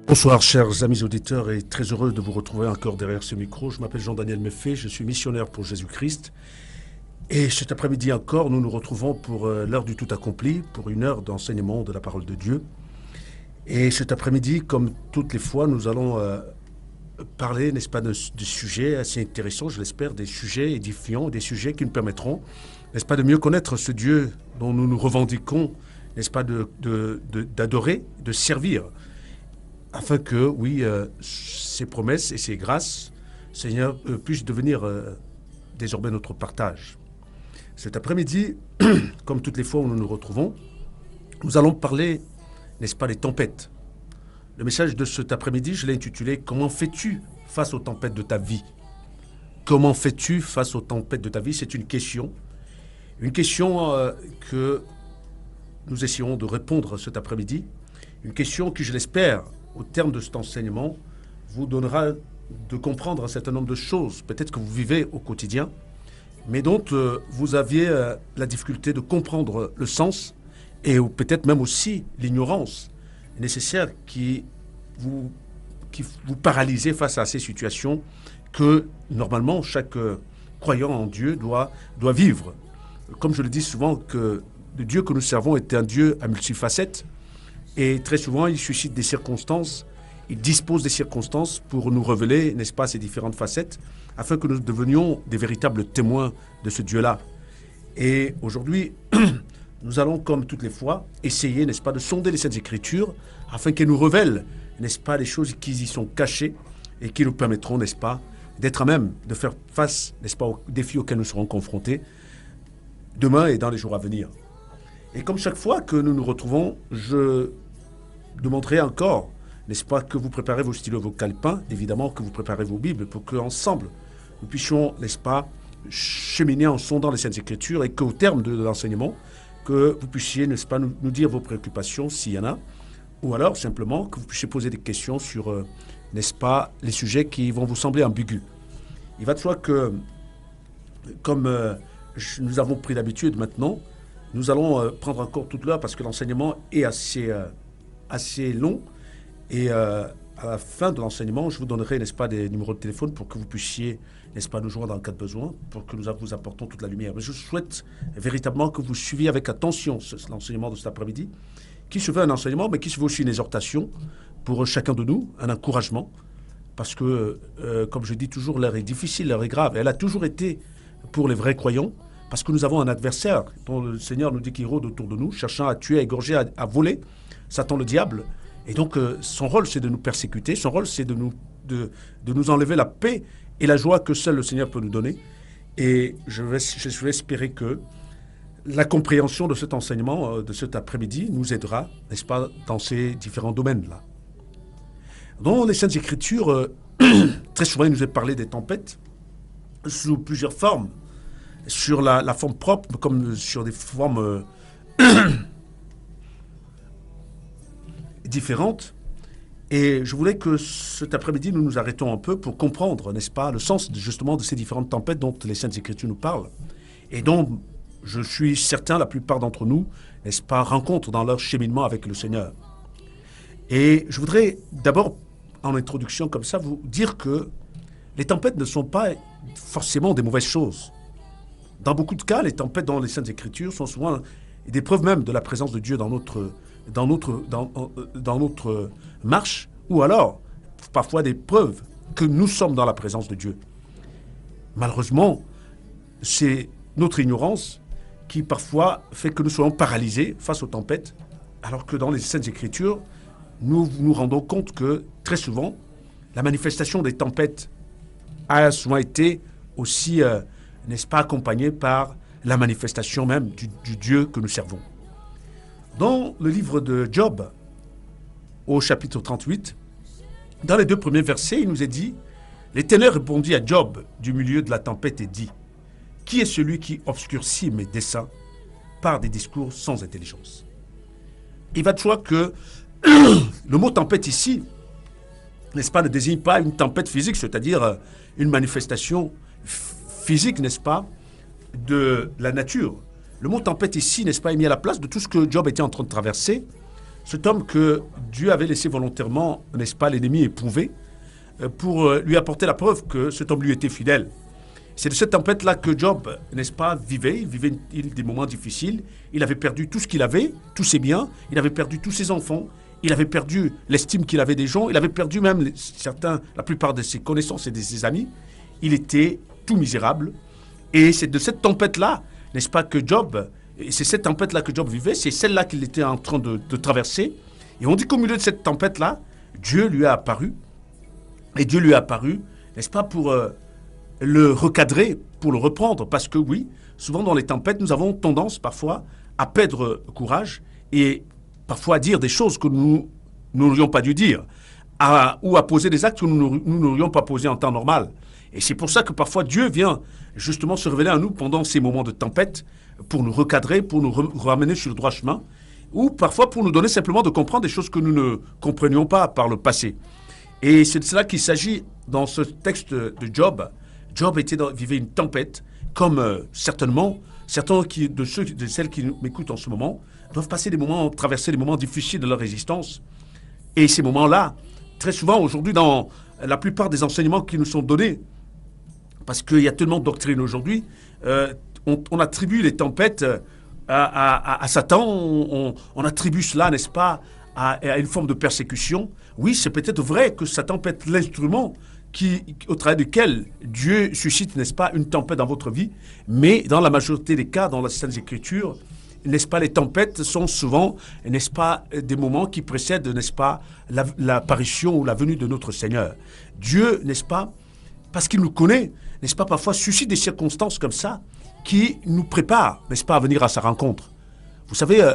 Bonsoir chers amis auditeurs et très heureux de vous retrouver encore derrière ce micro. Je m'appelle Jean-Daniel Meffé, je suis missionnaire pour Jésus-Christ. Et cet après-midi encore, nous nous retrouvons pour l'heure du tout accompli, pour une heure d'enseignement de la parole de Dieu. Et cet après-midi, comme toutes les fois, nous allons parler, n'est-ce pas, de sujets assez intéressants, je l'espère, des sujets édifiants, des sujets qui nous permettront, n'est-ce pas, de mieux connaître ce Dieu dont nous nous revendiquons, n'est-ce pas, d'adorer, de servir, afin que, oui, ces promesses et ces grâces, Seigneur, puissent devenir désormais notre partage. Cet après-midi, comme toutes les fois où nous nous retrouvons, nous allons parler, n'est-ce pas, des tempêtes. Le message de cet après-midi, je l'ai intitulé « Comment fais-tu face aux tempêtes de ta vie ?» Comment fais-tu face aux tempêtes de ta vie? C'est une question que nous essayons de répondre cet après-midi, une question qui, je l'espère, au terme de cet enseignement, vous donnera de comprendre un certain nombre de choses, peut-être que vous vivez au quotidien, mais dont vous aviez la difficulté de comprendre le sens et peut-être même aussi l'ignorance nécessaire qui vous paralysait face à ces situations que normalement chaque croyant en Dieu doit vivre. Comme je le dis souvent, que le Dieu que nous servons est un Dieu à multifacettes et très souvent il suscite des circonstances, il dispose des circonstances pour nous révéler, n'est-ce pas, ces différentes facettes, afin que nous devenions des véritables témoins de ce Dieu-là. Et aujourd'hui, nous allons, comme toutes les fois, essayer, n'est-ce pas, de sonder les Saintes Écritures, afin qu'elles nous révèlent, n'est-ce pas, les choses qui y sont cachées et qui nous permettront, n'est-ce pas, d'être à même de faire face, n'est-ce pas, aux défis auxquels nous serons confrontés demain et dans les jours à venir. Et comme chaque fois que nous nous retrouvons, je demanderai encore, n'est-ce pas, que vous préparez vos stylos, vos calepins, évidemment que vous préparez vos Bibles pour qu'ensemble, nous puissions, n'est-ce pas, cheminer en sondant les Saintes Écritures et qu'au terme de l'enseignement, que vous puissiez, n'est-ce pas, nous dire vos préoccupations, s'il y en a, ou alors simplement que vous puissiez poser des questions sur, n'est-ce pas, les sujets qui vont vous sembler ambigus. Il va de soi que, comme nous avons pris l'habitude maintenant, nous allons prendre encore toute l'heure parce que l'enseignement est assez long. Et à la fin de l'enseignement, je vous donnerai, n'est-ce pas, des numéros de téléphone pour que vous puissiez, n'est-ce pas, nous joindre en cas de besoin, pour que nous vous apportons toute la lumière. Mais je souhaite véritablement que vous suiviez avec attention l'enseignement de cet après-midi, qui se veut un enseignement, mais qui se veut aussi une exhortation pour chacun de nous, un encouragement, parce que, comme je dis toujours, l'heure est difficile, l'heure est grave. Elle a toujours été pour les vrais croyants, parce que nous avons un adversaire dont le Seigneur nous dit qu'il rôde autour de nous, cherchant à tuer, à égorger, à voler, Satan le diable. Et donc, son rôle, c'est de nous persécuter. Son rôle, c'est de nous enlever la paix et la joie que seul le Seigneur peut nous donner. Et je vais espérer que la compréhension de cet enseignement, de cet après-midi, nous aidera, n'est-ce pas, dans ces différents domaines-là. Dans les Saintes Écritures, très souvent, il nous est parlé des tempêtes sous plusieurs formes. Sur la forme propre, comme sur des formes différentes. Et je voulais que cet après-midi, nous nous arrêtons un peu pour comprendre, n'est-ce pas, le sens justement de ces différentes tempêtes dont les Saintes Écritures nous parlent et dont, je suis certain, la plupart d'entre nous, n'est-ce pas, rencontrent dans leur cheminement avec le Seigneur. Et je voudrais d'abord, en introduction comme ça, vous dire que les tempêtes ne sont pas forcément des mauvaises choses. Dans beaucoup de cas, les tempêtes dans les Saintes Écritures sont souvent des preuves même de la présence de Dieu dans notre marche, ou alors parfois des preuves que nous sommes dans la présence de Dieu. Malheureusement, c'est notre ignorance qui parfois fait que nous soyons paralysés face aux tempêtes, alors que dans les Saintes Écritures, nous nous rendons compte que très souvent, la manifestation des tempêtes a souvent été aussi, n'est-ce pas, accompagnée par la manifestation même du Dieu que nous servons. Dans le livre de Job, au chapitre 38, dans les 2 premiers versets, il nous est dit « L'Éternel répondit à Job du milieu de la tempête et dit « Qui est celui qui obscurcit mes desseins par des discours sans intelligence ?» Il va de soi que le mot tempête ici, n'est-ce pas, ne désigne pas une tempête physique, c'est-à-dire une manifestation physique, n'est-ce pas, de la nature. Le mot tempête ici, n'est-ce pas, est mis à la place de tout ce que Job était en train de traverser, cet homme que Dieu avait laissé volontairement, n'est-ce pas, l'ennemi éprouver, pour lui apporter la preuve que cet homme lui était fidèle. C'est de cette tempête-là que Job, n'est-ce pas, vivait. Il vivait des moments difficiles. Il avait perdu tout ce qu'il avait, tous ses biens. Il avait perdu tous ses enfants. Il avait perdu l'estime qu'il avait des gens. Il avait perdu même la plupart de ses connaissances et de ses amis. Il était tout misérable. Et c'est de cette tempête-là, n'est-ce pas, que Job, et c'est cette tempête-là que Job vivait, c'est celle-là qu'il était en train de traverser. Et on dit qu'au milieu de cette tempête-là, Dieu lui a apparu. Et Dieu lui a apparu, n'est-ce pas, pour le recadrer, pour le reprendre. Parce que oui, souvent dans les tempêtes, nous avons tendance parfois à perdre courage et parfois à dire des choses que nous n'aurions pas dû dire, ou à poser des actes que nous n'aurions pas posés en temps normal. Et c'est pour ça que parfois Dieu vient justement se révéler à nous pendant ces moments de tempête pour nous recadrer, pour nous ramener sur le droit chemin, ou parfois pour nous donner simplement de comprendre des choses que nous ne comprenions pas par le passé. Et c'est de cela qu'il s'agit dans ce texte de Job. Job vivait une tempête, comme certainement certains de celles qui m'écoutent en ce moment doivent traverser des moments difficiles de leur existence. Et ces moments-là, très souvent aujourd'hui, dans la plupart des enseignements qui nous sont donnés, parce qu'il y a tellement de doctrines aujourd'hui, on attribue les tempêtes à Satan, on attribue cela, n'est-ce pas, à une forme de persécution. Oui, c'est peut-être vrai que Satan peut être l'instrument au travers duquel Dieu suscite, n'est-ce pas, une tempête dans votre vie, mais dans la majorité des cas, dans les Saintes Écritures, n'est-ce pas, les tempêtes sont souvent, n'est-ce pas, des moments qui précèdent, n'est-ce pas, l'apparition ou la venue de notre Seigneur. Dieu, n'est-ce pas, parce qu'il nous connaît, n'est-ce pas, parfois suscite des circonstances comme ça qui nous préparent, n'est-ce pas, à venir à sa rencontre. Vous savez,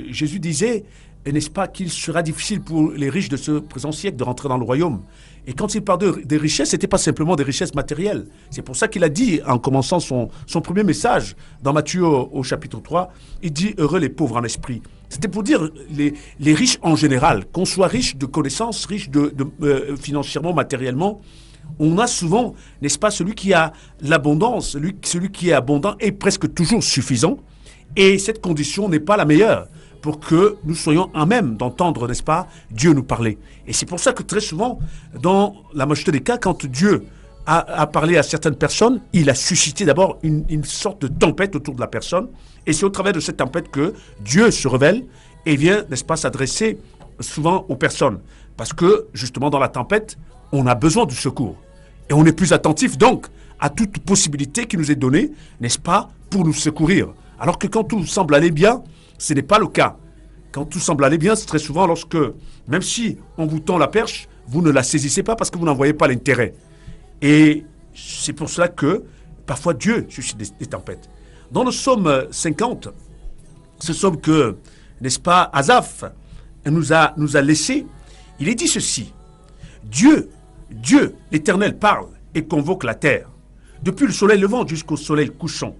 Jésus disait, n'est-ce pas, qu'il sera difficile pour les riches de ce présent siècle de rentrer dans le royaume. Et quand il parle des richesses, ce n'était pas simplement des richesses matérielles. C'est pour ça qu'il a dit, en commençant son premier message, dans Matthieu au chapitre 3, il dit « Heureux les pauvres en esprit ». C'était pour dire les riches en général, qu'on soit riche de connaissances, riche financièrement, matériellement. On a souvent, n'est-ce pas, celui qui a l'abondance, celui qui est abondant est presque toujours suffisant. Et cette condition n'est pas la meilleure pour que nous soyons en même d'entendre, n'est-ce pas, Dieu nous parler. Et c'est pour ça que très souvent, dans la majorité des cas, quand Dieu a parlé à certaines personnes, il a suscité d'abord une sorte de tempête autour de la personne. Et c'est au travers de cette tempête que Dieu se révèle et vient, n'est-ce pas, s'adresser souvent aux personnes. Parce que, justement, dans la tempête, on a besoin du secours. Et on est plus attentif, donc, à toute possibilité qui nous est donnée, n'est-ce pas, pour nous secourir. Alors que quand tout semble aller bien, ce n'est pas le cas. Quand tout semble aller bien, c'est très souvent lorsque, même si on vous tend la perche, vous ne la saisissez pas parce que vous n'en voyez pas l'intérêt. Et c'est pour cela que, parfois, Dieu suscite des tempêtes. Dans le psaume 50, ce psaume que, n'est-ce pas, Asaph nous a laissé, il est dit ceci. Dieu, l'Éternel, parle et convoque la terre. Depuis le soleil levant jusqu'au soleil couchant,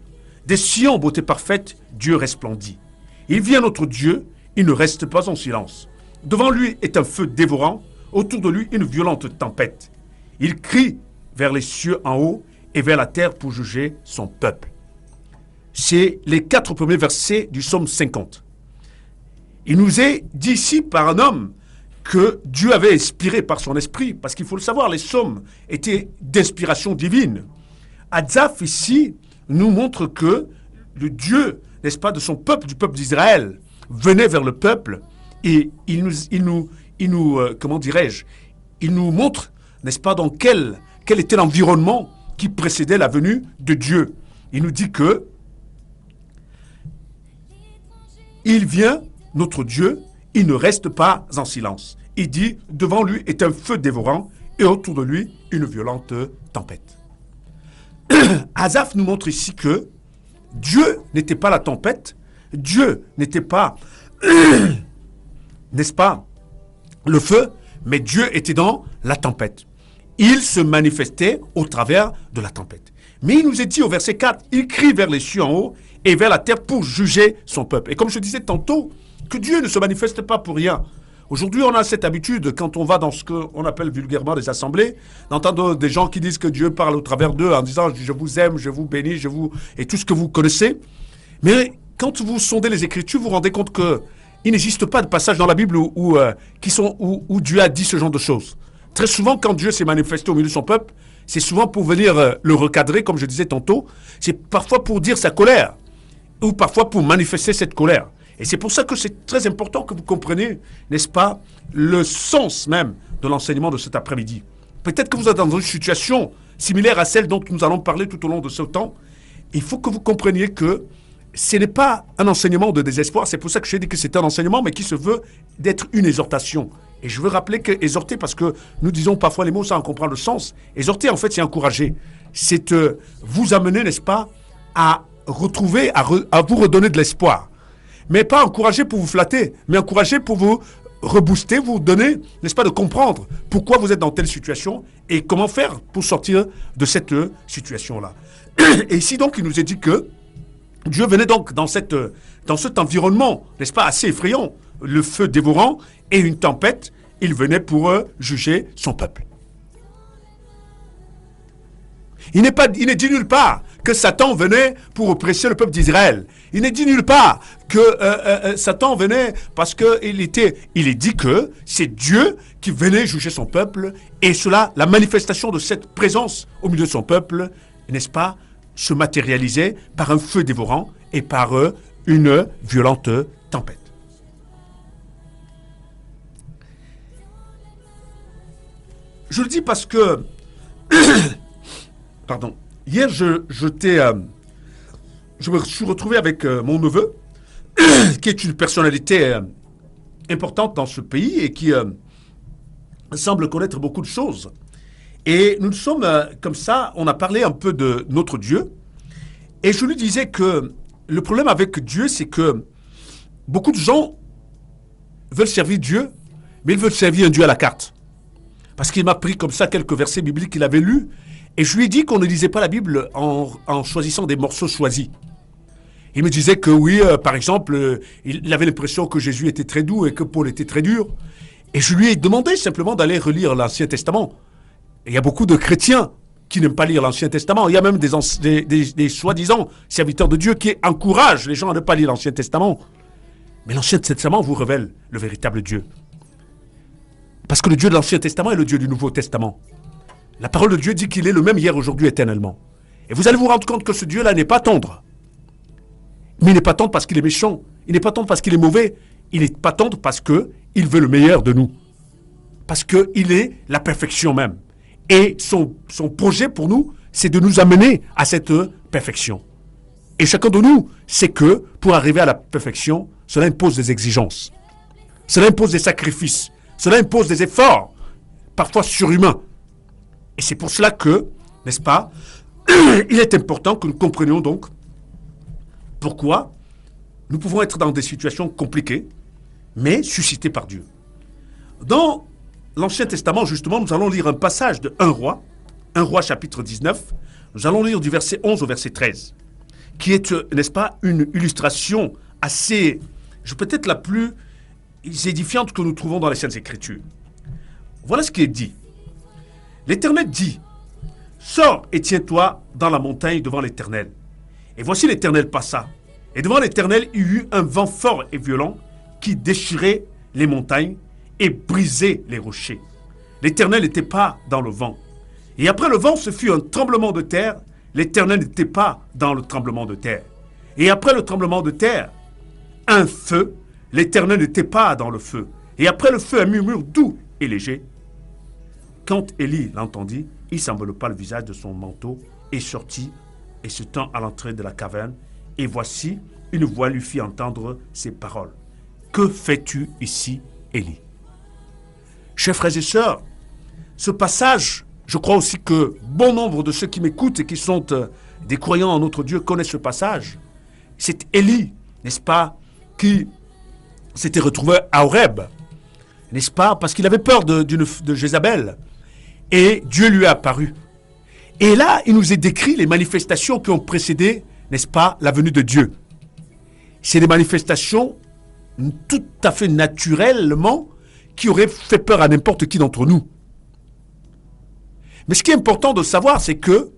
des sillons beauté parfaite, Dieu resplendit. Il vient notre Dieu, il ne reste pas en silence. Devant lui est un feu dévorant, autour de lui une violente tempête. Il crie vers les cieux en haut et vers la terre pour juger son peuple. C'est les 4 premiers versets du psaume 50. Il nous est dit ici par un homme que Dieu avait inspiré par son esprit, parce qu'il faut le savoir, les psaumes étaient d'inspiration divine. Asaph ici nous montre que le Dieu, n'est-ce pas, de son peuple, du peuple d'Israël, venait vers le peuple et il nous comment dirais-je, il nous montre, n'est-ce pas, dans quel était l'environnement qui précédait la venue de Dieu. Il nous dit que il vient, notre Dieu, il ne reste pas en silence. Il dit, devant lui est un feu dévorant et autour de lui une violente tempête. Asaph nous montre ici que Dieu n'était pas la tempête, Dieu n'était pas, n'est-ce pas, le feu, mais Dieu était dans la tempête. Il se manifestait au travers de la tempête. Mais il nous est dit au verset 4, il crie vers les cieux en haut et vers la terre pour juger son peuple. Et comme je disais tantôt, que Dieu ne se manifeste pas pour rien. Aujourd'hui, on a cette habitude, quand on va dans ce qu'on appelle vulgairement des assemblées, d'entendre des gens qui disent que Dieu parle au travers d'eux en disant « je vous aime, je vous bénis, et tout ce que vous connaissez ». Mais quand vous sondez les Écritures, vous vous rendez compte que il n'existe pas de passage dans la Bible où Dieu a dit ce genre de choses. Très souvent, quand Dieu s'est manifesté au milieu de son peuple, c'est souvent pour venir le recadrer, comme je disais tantôt. C'est parfois pour dire sa colère, ou parfois pour manifester cette colère. Et c'est pour ça que c'est très important que vous compreniez, n'est-ce pas, le sens même de l'enseignement de cet après-midi. Peut-être que vous êtes dans une situation similaire à celle dont nous allons parler tout au long de ce temps. Il faut que vous compreniez que ce n'est pas un enseignement de désespoir. C'est pour ça que j'ai dit que c'est un enseignement, mais qui se veut d'être une exhortation. Et je veux rappeler que exhorter, parce que nous disons parfois les mots sans en comprendre le sens. Exhorter, en fait, c'est encourager. C'est vous amener, n'est-ce pas, à retrouver, à vous redonner de l'espoir. Mais pas encourager pour vous flatter, mais encourager pour vous rebooster, vous donner, n'est-ce pas, de comprendre pourquoi vous êtes dans telle situation et comment faire pour sortir de cette situation-là. Et ici, donc, il nous est dit que Dieu venait donc dans cet environnement, n'est-ce pas, assez effrayant, le feu dévorant et une tempête, il venait pour juger son peuple. Il n'est dit nulle part que Satan venait pour oppresser le peuple d'Israël. Il n'est dit nulle part que Satan venait parce qu'il est dit que c'est Dieu qui venait juger son peuple, et cela, la manifestation de cette présence au milieu de son peuple, n'est-ce pas, se matérialisait par un feu dévorant et par une violente tempête. Je le dis parce que, pardon, hier je me suis retrouvé avec mon neveu, qui est une personnalité importante dans ce pays et qui semble connaître beaucoup de choses. Et nous sommes comme ça, on a parlé un peu de notre Dieu, et je lui disais que le problème avec Dieu, c'est que beaucoup de gens veulent servir Dieu, mais ils veulent servir un Dieu à la carte. Parce qu'il m'a pris comme ça quelques versets bibliques qu'il avait lus, et je lui ai dit qu'on ne lisait pas la Bible en choisissant des morceaux choisis. Il me disait que oui, par exemple, il avait l'impression que Jésus était très doux et que Paul était très dur. Et je lui ai demandé simplement d'aller relire l'Ancien Testament. Et il y a beaucoup de chrétiens qui n'aiment pas lire l'Ancien Testament. Il y a même des soi-disant serviteurs de Dieu qui encouragent les gens à ne pas lire l'Ancien Testament. Mais l'Ancien Testament vous révèle le véritable Dieu. Parce que le Dieu de l'Ancien Testament est le Dieu du Nouveau Testament. La parole de Dieu dit qu'il est le même hier, aujourd'hui, éternellement. Et vous allez vous rendre compte que ce Dieu-là n'est pas tendre. Mais il n'est pas tendre parce qu'il est méchant. Il n'est pas tendre parce qu'il est mauvais. Il n'est pas tendre parce qu'il veut le meilleur de nous. Parce qu'il est la perfection même. Et son projet pour nous, c'est de nous amener à cette perfection. Et chacun de nous sait que pour arriver à la perfection, cela impose des exigences. Cela impose des sacrifices. Cela impose des efforts, parfois surhumains. Et c'est pour cela que, n'est-ce pas, il est important que nous comprenions donc pourquoi nous pouvons être dans des situations compliquées, mais suscitées par Dieu. Dans l'Ancien Testament, justement, nous allons lire un passage de 1 roi chapitre 19, nous allons lire du verset 11 au verset 13, qui est, n'est-ce pas, une illustration assez, peut-être la plus édifiante que nous trouvons dans les Saintes Écritures. Voilà ce qui est dit. L'Éternel dit, « Sors et tiens-toi dans la montagne devant l'Éternel. » Et voici l'Éternel passa. Et devant l'Éternel, il y eut un vent fort et violent qui déchirait les montagnes et brisait les rochers. L'Éternel n'était pas dans le vent. Et après le vent, ce fut un tremblement de terre. L'Éternel n'était pas dans le tremblement de terre. Et après le tremblement de terre, un feu. L'Éternel n'était pas dans le feu. Et après le feu, un murmure doux et léger. Quand Élie l'entendit, il s'enveloppa le visage de son manteau et sortit et se tint à l'entrée de la caverne. Et voici, une voix lui fit entendre ces paroles. « Que fais-tu ici, Élie ?» Chers frères et sœurs, ce passage, je crois aussi que bon nombre de ceux qui m'écoutent et qui sont des croyants en notre Dieu connaissent ce passage. C'est Élie, n'est-ce pas, qui s'était retrouvé à Horeb, n'est-ce pas, parce qu'il avait peur de Jézabel. Et Dieu lui est apparu. Et là, il nous est décrit les manifestations qui ont précédé, n'est-ce pas, la venue de Dieu. C'est des manifestations tout à fait naturellement qui auraient fait peur à n'importe qui d'entre nous. Mais ce qui est important de savoir, c'est que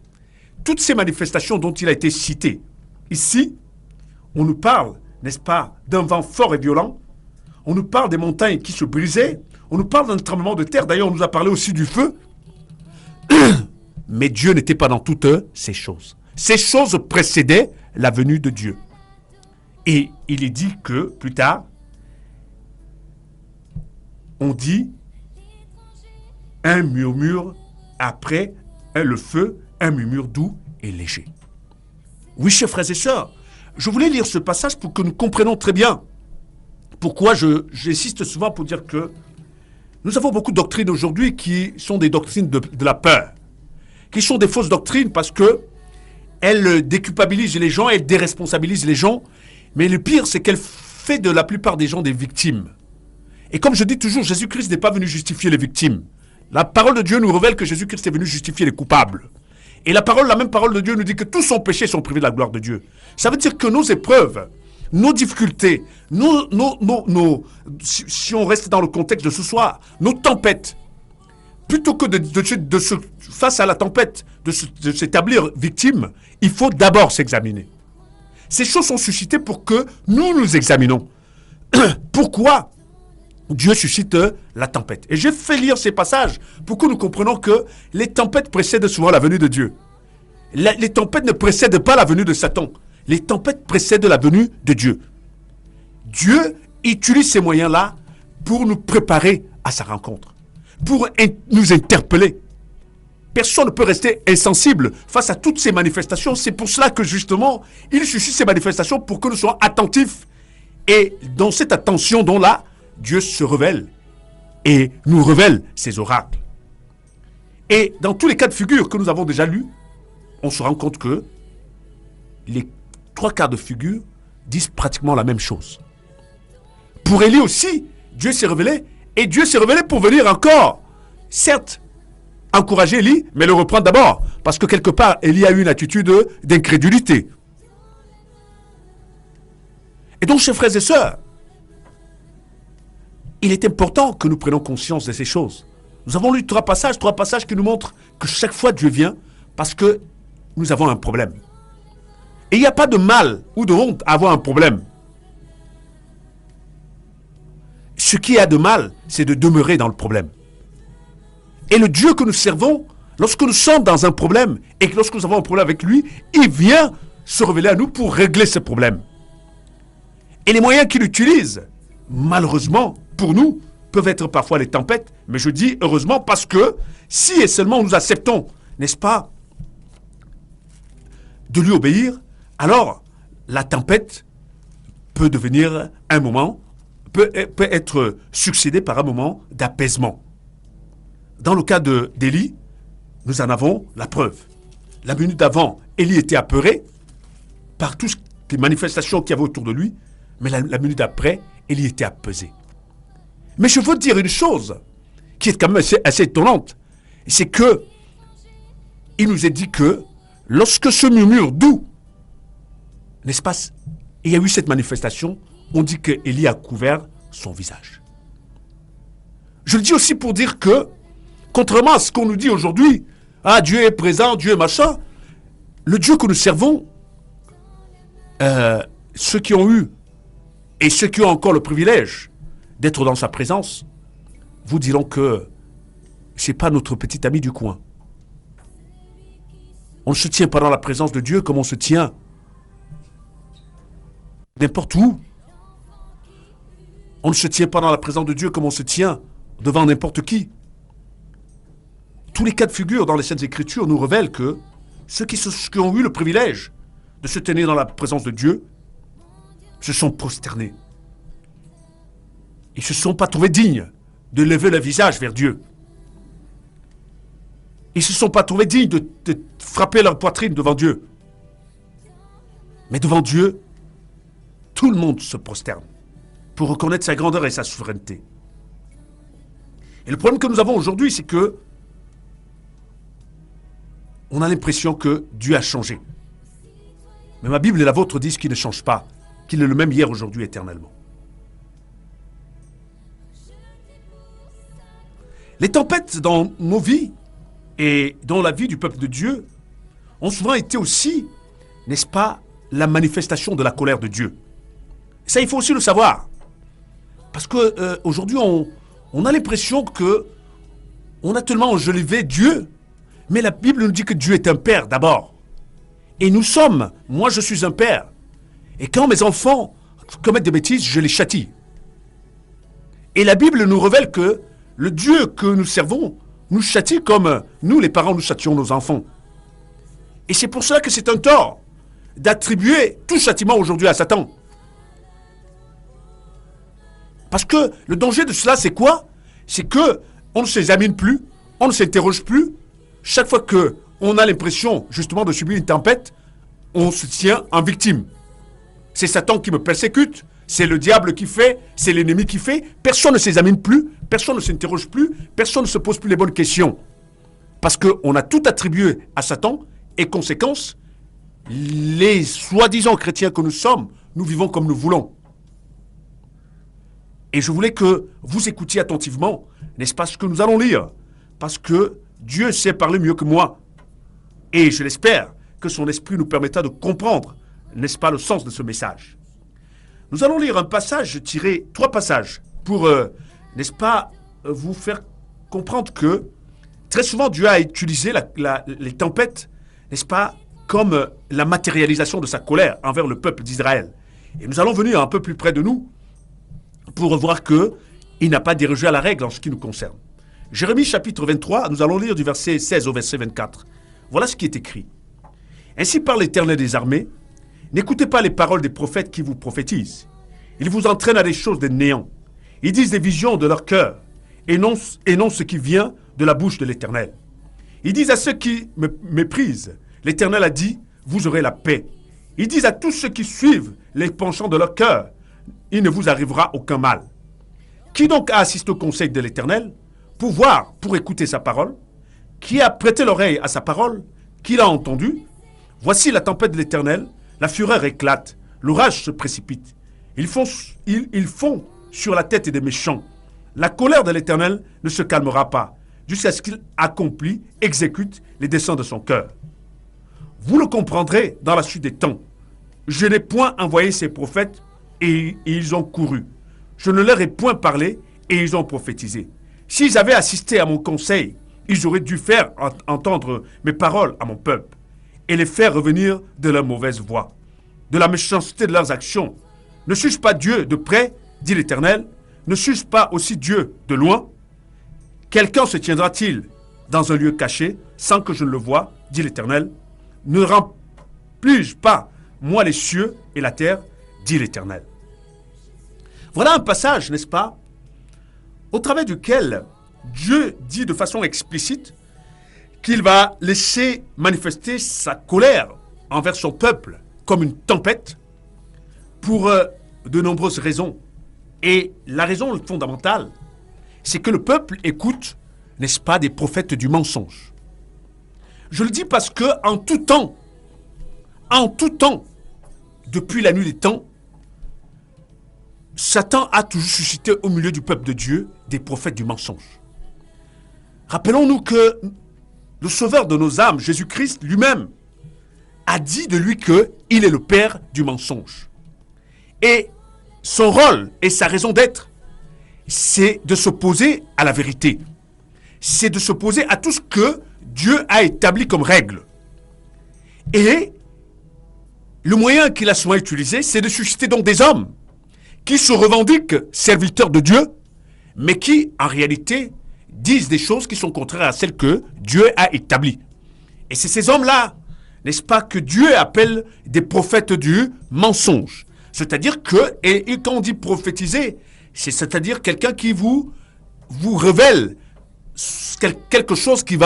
toutes ces manifestations dont il a été cité, ici, on nous parle, n'est-ce pas, d'un vent fort et violent, on nous parle des montagnes qui se brisaient, on nous parle d'un tremblement de terre, d'ailleurs on nous a parlé aussi du feu. Mais Dieu n'était pas dans toutes ces choses. Ces choses précédaient la venue de Dieu. Et il est dit que, plus tard, on dit un murmure après le feu, un murmure doux et léger. Oui, chers frères et sœurs, je voulais lire ce passage pour que nous comprenions très bien pourquoi j'insiste souvent pour dire que nous avons beaucoup de doctrines aujourd'hui qui sont des doctrines de la peur, qui sont des fausses doctrines parce qu'elles déculpabilisent les gens, elles déresponsabilisent les gens, mais le pire, c'est qu'elles font de la plupart des gens des victimes. Et comme je dis toujours, Jésus-Christ n'est pas venu justifier les victimes. La parole de Dieu nous révèle que Jésus-Christ est venu justifier les coupables. Et la même parole de Dieu nous dit que tous sont péchés, sont privés de la gloire de Dieu. Ça veut dire que nos épreuves, nos difficultés, si on reste dans le contexte de ce soir, nos tempêtes, plutôt que face à la tempête, de s'établir victime, il faut d'abord s'examiner. Ces choses sont suscitées pour que nous nous examinons. Pourquoi Dieu suscite la tempête? Et j'ai fait lire ces passages pour que nous comprenions que les tempêtes précèdent souvent la venue de Dieu. Les tempêtes ne précèdent pas la venue de Satan. Les tempêtes précèdent la venue de Dieu. Dieu utilise ces moyens-là pour nous préparer à sa rencontre, pour nous interpeller. Personne ne peut rester insensible face à toutes ces manifestations. C'est pour cela que justement, il suscite ces manifestations pour que nous soyons attentifs. Et dans cette attention dont là, Dieu se révèle et nous révèle ses oracles. Et dans tous les cas de figure que nous avons déjà lus, on se rend compte que les 3 cas de figure disent pratiquement la même chose. Pour Élie aussi, Dieu s'est révélé et Dieu s'est révélé pour venir encore, certes, encourager Élie, mais le reprendre d'abord, parce que quelque part, Élie a eu une attitude d'incrédulité. Et donc, chers frères et sœurs, il est important que nous prenions conscience de ces choses. Nous avons lu 3 passages qui nous montrent que chaque fois Dieu vient parce que nous avons un problème. Et il n'y a pas de mal ou de honte à avoir un problème. Ce qui a de mal, c'est de demeurer dans le problème. Et le Dieu que nous servons, lorsque nous sommes dans un problème et que lorsque nous avons un problème avec lui, il vient se révéler à nous pour régler ce problème. Et les moyens qu'il utilise, malheureusement, pour nous, peuvent être parfois les tempêtes, mais je dis heureusement parce que si et seulement nous acceptons, n'est-ce pas, de lui obéir, alors la tempête peut devenir un moment, peut être succédée par un moment d'apaisement. Dans le cas d'Élie, nous en avons la preuve. La minute d'avant, Élie était apeuré par toutes les manifestations qu'il y avait autour de lui, mais la minute d'après, Élie était apaisé. Mais je veux dire une chose qui est quand même assez étonnante, c'est que il nous est dit que lorsque ce murmure doux, n'est-ce pas, il y a eu cette manifestation, on dit que Élie a couvert son visage. Je le dis aussi pour dire que, contrairement à ce qu'on nous dit aujourd'hui, ah, Dieu est présent, Dieu est machin, le Dieu que nous servons, ceux qui ont eu et ceux qui ont encore le privilège d'être dans sa présence, vous diront que ce n'est pas notre petit ami du coin. On ne se tient pas dans la présence de Dieu comme on se tient n'importe où. On ne se tient pas dans la présence de Dieu comme on se tient devant n'importe qui. Tous les cas de figure dans les Saintes Écritures nous révèlent que ceux qui ont eu le privilège de se tenir dans la présence de Dieu se sont prosternés. Ils ne se sont pas trouvés dignes de lever le visage vers Dieu. Ils ne se sont pas trouvés dignes de frapper leur poitrine devant Dieu. Mais devant Dieu, tout le monde se prosterne pour reconnaître sa grandeur et sa souveraineté. Et le problème que nous avons aujourd'hui, c'est que on a l'impression que Dieu a changé. Mais ma Bible et la vôtre disent qu'il ne change pas, qu'il est le même hier, aujourd'hui, éternellement. Les tempêtes dans nos vies et dans la vie du peuple de Dieu ont souvent été aussi, n'est-ce pas, la manifestation de la colère de Dieu. Ça, il faut aussi le savoir. Parce que aujourd'hui, on a l'impression que on a tellement enjolivé Dieu, mais la Bible nous dit que Dieu est un père d'abord. Et nous sommes, moi je suis un père. Et quand mes enfants commettent des bêtises, je les châtie. Et la Bible nous révèle que le Dieu que nous servons nous châtie comme nous, les parents, nous châtions nos enfants. Et c'est pour cela que c'est un tort d'attribuer tout châtiment aujourd'hui à Satan. Parce que le danger de cela, c'est quoi? C'est que on ne s'examine plus, on ne s'interroge plus. Chaque fois qu'on a l'impression justement de subir une tempête, on se tient en victime. C'est Satan qui me persécute, c'est le diable qui fait, c'est l'ennemi qui fait. Personne ne s'examine plus, personne ne s'interroge plus, personne ne se pose plus les bonnes questions. Parce qu'on a tout attribué à Satan et conséquence, les soi-disant chrétiens que nous sommes, nous vivons comme nous voulons. Et je voulais que vous écoutiez attentivement, n'est-ce pas, ce que nous allons lire. Parce que Dieu sait parler mieux que moi. Et je l'espère que son esprit nous permettra de comprendre, n'est-ce pas, le sens de ce message. Nous allons lire un passage, tiré 3 passages, pour, n'est-ce pas, vous faire comprendre que très souvent Dieu a utilisé les tempêtes, n'est-ce pas, comme la matérialisation de sa colère envers le peuple d'Israël. Et nous allons venir un peu plus près de nous pour voir qu'il n'a pas dérogé à la règle en ce qui nous concerne. Jérémie chapitre 23, nous allons lire du verset 16 au verset 24. Voilà ce qui est écrit. Ainsi parle l'Éternel des armées, n'écoutez pas les paroles des prophètes qui vous prophétisent. Ils vous entraînent à des choses de néant. Ils disent des visions de leur cœur et non ce qui vient de la bouche de l'Éternel. Ils disent à ceux qui me méprisent, l'Éternel a dit, vous aurez la paix. Ils disent à tous ceux qui suivent les penchants de leur cœur, il ne vous arrivera aucun mal. Qui donc a assisté au conseil de l'Éternel pour voir, pour écouter sa parole? Qui a prêté l'oreille à sa parole? Qui l'a entendu? Voici la tempête de l'Éternel, la fureur éclate, l'orage se précipite. Ils font sur la tête des méchants. La colère de l'Éternel ne se calmera pas, jusqu'à ce qu'il accomplit, exécute les desseins de son cœur. Vous le comprendrez dans la suite des temps. Je n'ai point envoyé ces prophètes, et ils ont couru. Je ne leur ai point parlé, et ils ont prophétisé. S'ils avaient assisté à mon conseil, ils auraient dû faire entendre mes paroles à mon peuple, et les faire revenir de leur mauvaise voie, de la méchanceté de leurs actions. Ne suis-je pas Dieu de près, dit l'Éternel? Ne suis-je pas aussi Dieu de loin? Quelqu'un se tiendra-t-il dans un lieu caché, sans que je ne le voie, dit l'Éternel? Ne remplis-je pas, moi, les cieux et la terre, dit l'Éternel. Voilà un passage, n'est-ce pas, au travers duquel Dieu dit de façon explicite qu'il va laisser manifester sa colère envers son peuple comme une tempête pour de nombreuses raisons. Et la raison fondamentale, c'est que le peuple écoute, n'est-ce pas, des prophètes du mensonge. Je le dis parce que en tout temps, depuis la nuit des temps, Satan a toujours suscité au milieu du peuple de Dieu des prophètes du mensonge. Rappelons-nous que le sauveur de nos âmes, Jésus-Christ lui-même, a dit de lui qu'il est le père du mensonge. Et son rôle et sa raison d'être, c'est de s'opposer à la vérité. C'est de s'opposer à tout ce que Dieu a établi comme règle. Et le moyen qu'il a souvent utilisé, c'est de susciter donc des hommes qui se revendiquent serviteurs de Dieu, mais qui, en réalité, disent des choses qui sont contraires à celles que Dieu a établies. Et c'est ces hommes-là, n'est-ce pas, que Dieu appelle des prophètes du mensonge. C'est-à-dire que, et quand on dit prophétiser, c'est-à-dire quelqu'un qui vous révèle quelque chose qui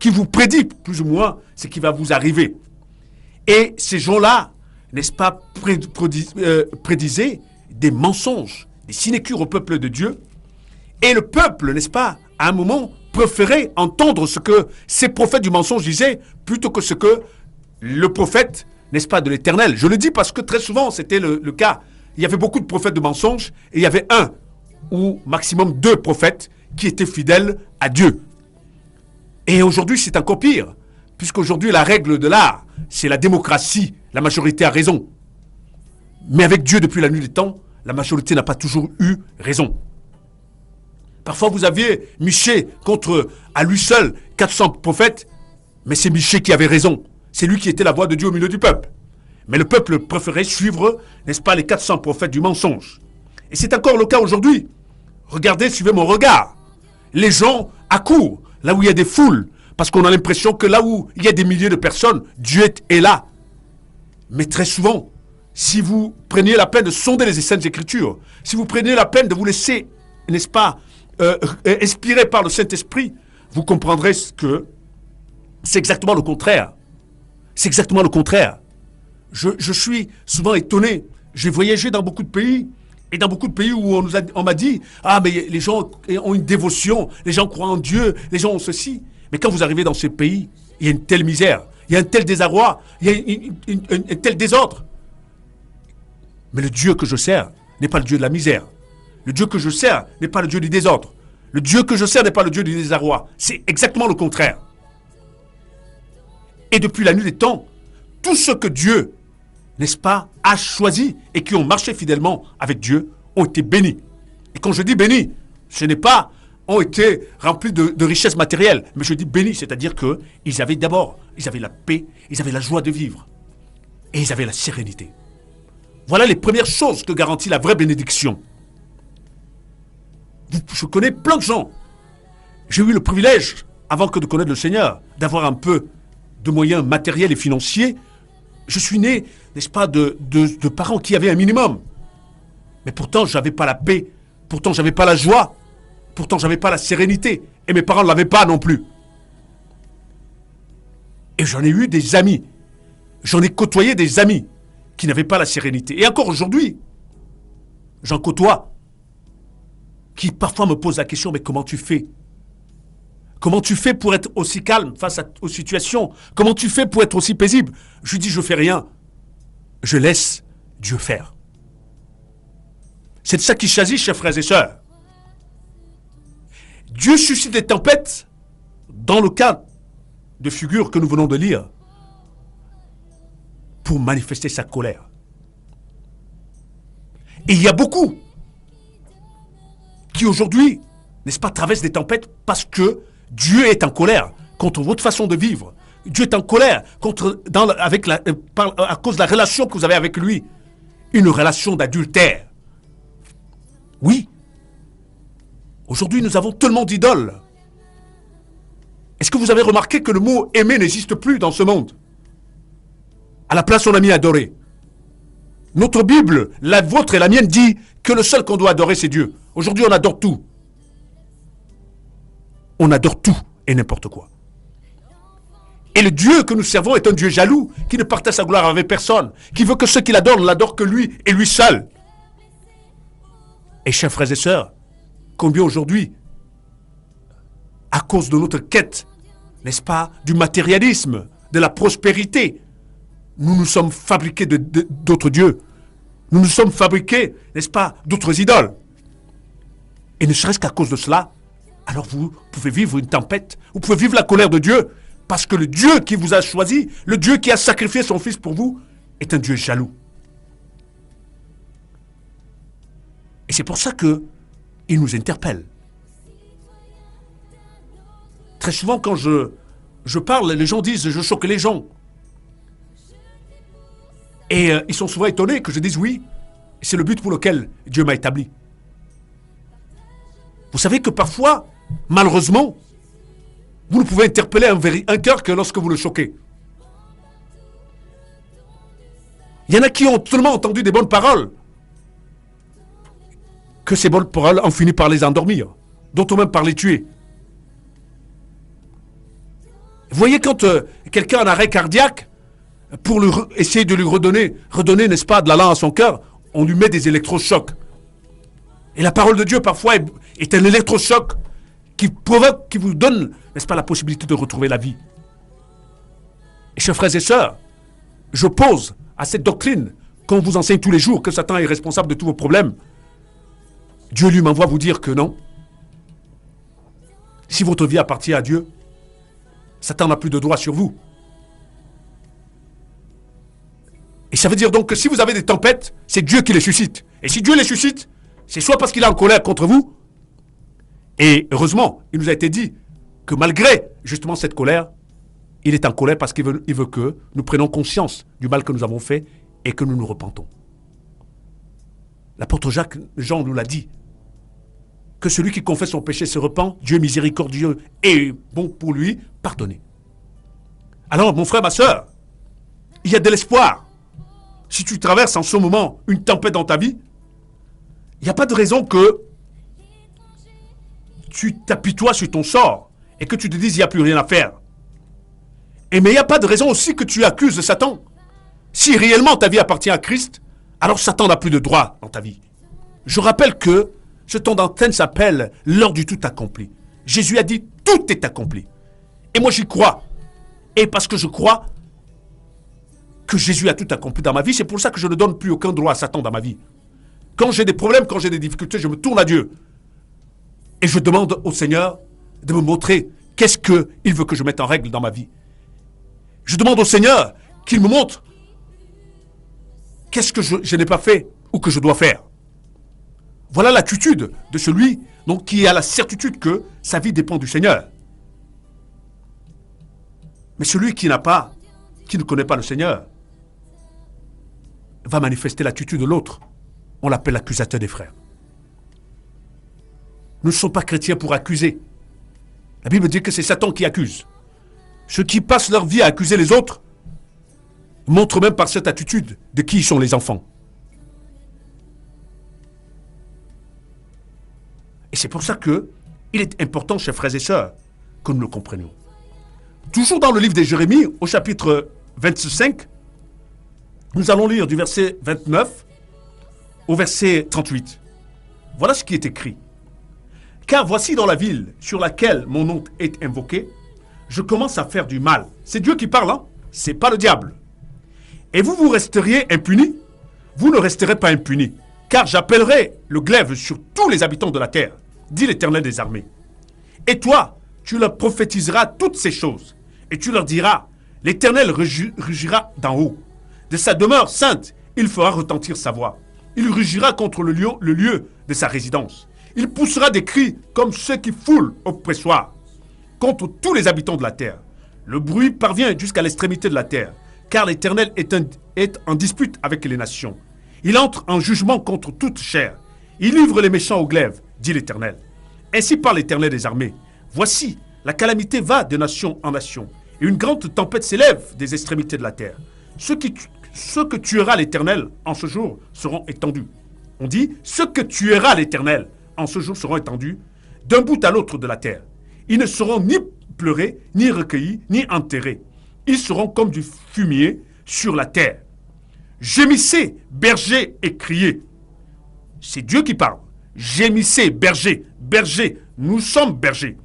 vous prédit, plus ou moins, ce qui va vous arriver. Et ces gens-là, n'est-ce pas, prédisaient des mensonges, des sinécures au peuple de Dieu. Et le peuple, n'est-ce pas, à un moment, préférait entendre ce que ces prophètes du mensonge disaient, plutôt que ce que le prophète, n'est-ce pas, de l'Éternel. Je le dis parce que très souvent, c'était le cas. Il y avait beaucoup de prophètes de mensonges, et il y avait un ou maximum 2 prophètes qui étaient fidèles à Dieu. Et aujourd'hui, c'est encore pire, puisqu'aujourd'hui, la règle de l'art, c'est la démocratie, la majorité a raison. Mais avec Dieu, depuis la nuit des temps, la majorité n'a pas toujours eu raison. Parfois, vous aviez Michée contre, à lui seul, 400 prophètes, mais c'est Michée qui avait raison. C'est lui qui était la voix de Dieu au milieu du peuple. Mais le peuple préférait suivre, n'est-ce pas, les 400 prophètes du mensonge. Et c'est encore le cas aujourd'hui. Regardez, suivez mon regard. Les gens accourent là où il y a des foules, parce qu'on a l'impression que là où il y a des milliers de personnes, Dieu est là. Mais très souvent, si vous preniez la peine de sonder les Saintes Écritures, si vous preniez la peine de vous laisser, n'est-ce pas, inspiré par le Saint-Esprit, vous comprendrez que c'est exactement le contraire. C'est exactement le contraire. Je suis souvent étonné. J'ai voyagé dans beaucoup de pays, et dans beaucoup de pays où on m'a dit « Ah, mais les gens ont une dévotion, les gens croient en Dieu, les gens ont ceci. » Mais quand vous arrivez dans ces pays, il y a une telle misère, il y a un tel désarroi, il y a un tel désordre. Mais le Dieu que je sers n'est pas le Dieu de la misère. Le Dieu que je sers n'est pas le Dieu du désordre. Le Dieu que je sers n'est pas le Dieu du désarroi. C'est exactement le contraire. Et depuis la nuit des temps, tous ceux que Dieu, n'est-ce pas, a choisis et qui ont marché fidèlement avec Dieu ont été bénis. Et quand je dis bénis, ce n'est pas ont été remplis de richesses matérielles, mais je dis bénis, c'est-à-dire qu'ils avaient d'abord, ils avaient la paix, ils avaient la joie de vivre et ils avaient la sérénité. Voilà les premières choses que garantit la vraie bénédiction. Je connais plein de gens. J'ai eu le privilège, avant que de connaître le Seigneur, d'avoir un peu de moyens matériels et financiers. Je suis né, n'est-ce pas, de parents qui avaient un minimum. Mais pourtant, je n'avais pas la paix. Pourtant, je n'avais pas la joie. Pourtant, je n'avais pas la sérénité. Et mes parents ne l'avaient pas non plus. Et j'en ai eu des amis. J'en ai côtoyé des amis qui n'avaient pas la sérénité. Et encore aujourd'hui, j'en côtoie. Qui parfois me posent la question, mais comment tu fais? Comment tu fais pour être aussi calme face aux situations? Comment tu fais pour être aussi paisible? Je lui dis, je ne fais rien. Je laisse Dieu faire. C'est de ça qu'il s'agit, chers frères et sœurs. Dieu suscite des tempêtes dans le cas de figure que nous venons de lire pour manifester sa colère. Et il y a beaucoup qui aujourd'hui, n'est-ce pas, traversent des tempêtes parce que Dieu est en colère contre votre façon de vivre. Dieu est en colère à cause de la relation que vous avez avec lui. Une relation d'adultère. Oui. Aujourd'hui, nous avons tellement d'idoles. Est-ce que vous avez remarqué que le mot aimer n'existe plus dans ce monde? À la place, on a mis adorer. Notre Bible, la vôtre et la mienne, dit que le seul qu'on doit adorer, c'est Dieu. Aujourd'hui, on adore tout. On adore tout et n'importe quoi. Et le Dieu que nous servons est un Dieu jaloux, qui ne partage sa gloire avec personne, qui veut que ceux qui l'adorent ne l'adorent que lui et lui seul. Et chers frères et sœurs, combien aujourd'hui, à cause de notre quête, n'est-ce pas, du matérialisme, de la prospérité, nous nous sommes fabriqués d'autres dieux. Nous nous sommes fabriqués, n'est-ce pas, d'autres idoles. Et ne serait-ce qu'à cause de cela, alors vous pouvez vivre une tempête, vous pouvez vivre la colère de Dieu, parce que le Dieu qui vous a choisi, le Dieu qui a sacrifié son Fils pour vous, est un Dieu jaloux. Et c'est pour ça qu'il nous interpelle. Très souvent, quand je parle, les gens disent « je choque les gens ». Et ils sont souvent étonnés que je dise « oui, c'est le but pour lequel Dieu m'a établi ». Vous savez que parfois, malheureusement, vous ne pouvez interpeller un cœur que lorsque vous le choquez. Il y en a qui ont tellement entendu des bonnes paroles que ces bonnes paroles ont fini par les endormir, d'autres même par les tuer. Vous voyez, quand quelqu'un a un arrêt cardiaque, pour essayer de lui redonner, n'est-ce pas, de l'allant à son cœur, on lui met des électrochocs. Et la parole de Dieu, parfois, est un électrochoc qui provoque, qui vous donne, n'est-ce pas, la possibilité de retrouver la vie. Et chers frères et sœurs, j'oppose à cette doctrine qu'on vous enseigne tous les jours que Satan est responsable de tous vos problèmes. Dieu lui m'envoie vous dire que non. Si votre vie appartient à Dieu, Satan n'a plus de droit sur vous. Et ça veut dire donc que si vous avez des tempêtes, c'est Dieu qui les suscite. Et si Dieu les suscite, c'est soit parce qu'il est en colère contre vous, et heureusement, il nous a été dit que malgré justement cette colère, il est en colère parce qu'il veut que nous prenions conscience du mal que nous avons fait et que nous nous repentons. L'apôtre Jean nous l'a dit, que celui qui confesse son péché se repent, Dieu est miséricordieux et bon pour lui, pardonner. Alors mon frère, ma soeur, il y a de l'espoir. Si tu traverses en ce moment une tempête dans ta vie, il n'y a pas de raison que tu t'apitoies sur ton sort et que tu te dises il n'y a plus rien à faire. Mais il n'y a pas de raison aussi que tu accuses Satan. Si réellement ta vie appartient à Christ, alors Satan n'a plus de droit dans ta vie. Je rappelle que ce temps d'antenne s'appelle l'heure du tout accompli. Jésus a dit tout est accompli. Et moi j'y crois. Et parce que je crois que Jésus a tout accompli dans ma vie, c'est pour ça que je ne donne plus aucun droit à Satan dans ma vie. Quand j'ai des problèmes, quand j'ai des difficultés, je me tourne à Dieu. Et je demande au Seigneur de me montrer qu'est-ce qu'il veut que je mette en règle dans ma vie. Je demande au Seigneur qu'il me montre qu'est-ce que je n'ai pas fait ou que je dois faire. Voilà l'attitude de celui donc, qui a la certitude que sa vie dépend du Seigneur. Mais celui qui ne connaît pas le Seigneur, va manifester l'attitude de l'autre. On l'appelle l'accusateur des frères. Nous ne sommes pas chrétiens pour accuser. La Bible dit que c'est Satan qui accuse. Ceux qui passent leur vie à accuser les autres montrent même par cette attitude de qui sont les enfants. Et c'est pour ça que il est important, chers frères et sœurs, que nous le comprenions. Toujours dans le livre de Jérémie, au chapitre 25, nous allons lire du verset 29 au verset 38. Voilà ce qui est écrit. Car voici dans la ville sur laquelle mon nom est invoqué, je commence à faire du mal. C'est Dieu qui parle, hein? C'est pas le diable. Et vous resteriez impunis? Vous ne resterez pas impunis, car j'appellerai le glaive sur tous les habitants de la terre, dit l'Éternel des armées. Et toi, tu leur prophétiseras toutes ces choses, et tu leur diras, l'Éternel rugira d'en haut. De sa demeure sainte, il fera retentir sa voix. Il rugira contre le lieu de sa résidence. Il poussera des cris comme ceux qui foulent au pressoir contre tous les habitants de la terre. Le bruit parvient jusqu'à l'extrémité de la terre, car l'Éternel est en dispute avec les nations. Il entre en jugement contre toute chair. Il livre les méchants au glaive, dit l'Éternel. Ainsi parle l'Éternel des armées. Voici, la calamité va de nation en nation, et une grande tempête s'élève des extrémités de la terre. Ceux que tuera l'Éternel en ce jour seront étendus. On dit, ceux que tuera l'Éternel en ce jour seront étendus d'un bout à l'autre de la terre. Ils ne seront ni pleurés, ni recueillis, ni enterrés. Ils seront comme du fumier sur la terre. Gémissez, bergers, et criez. C'est Dieu qui parle. Gémissez, bergers, bergers, nous sommes bergers.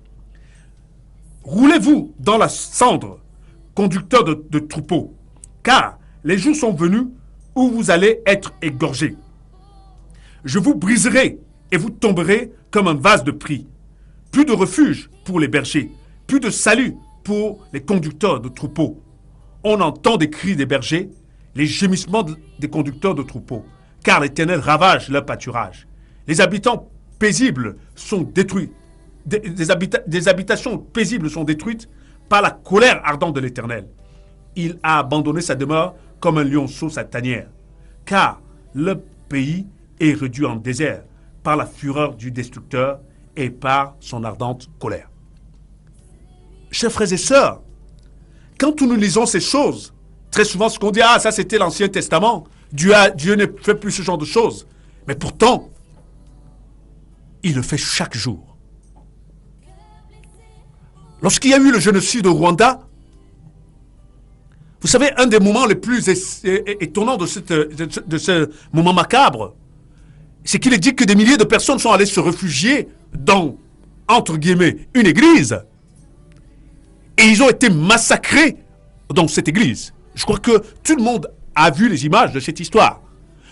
Roulez-vous dans la cendre, conducteurs de troupeaux, car les jours sont venus où vous allez être égorgés. Je vous briserai et vous tomberez comme un vase de prix. Plus de refuge pour les bergers, plus de salut pour les conducteurs de troupeaux. On entend des cris des bergers, les gémissements des conducteurs de troupeaux, car l'Éternel ravage leur pâturage. Les habitants paisibles sont détruits. Des habitations paisibles sont détruites par la colère ardente de l'Éternel. Il a abandonné sa demeure comme un lionceau sa tanière, car le pays est réduit en désert par la fureur du destructeur et par son ardente colère. Chers frères et sœurs, quand nous lisons ces choses, très souvent ce qu'on dit, ah ça c'était l'Ancien Testament, Dieu ne fait plus ce genre de choses. Mais pourtant, il le fait chaque jour. Lorsqu'il y a eu le génocide au Rwanda, vous savez, un des moments les plus étonnants de ce moment macabre, c'est qu'il est dit que des milliers de personnes sont allées se réfugier dans, entre guillemets, une église. Et ils ont été massacrés dans cette église. Je crois que tout le monde a vu les images de cette histoire.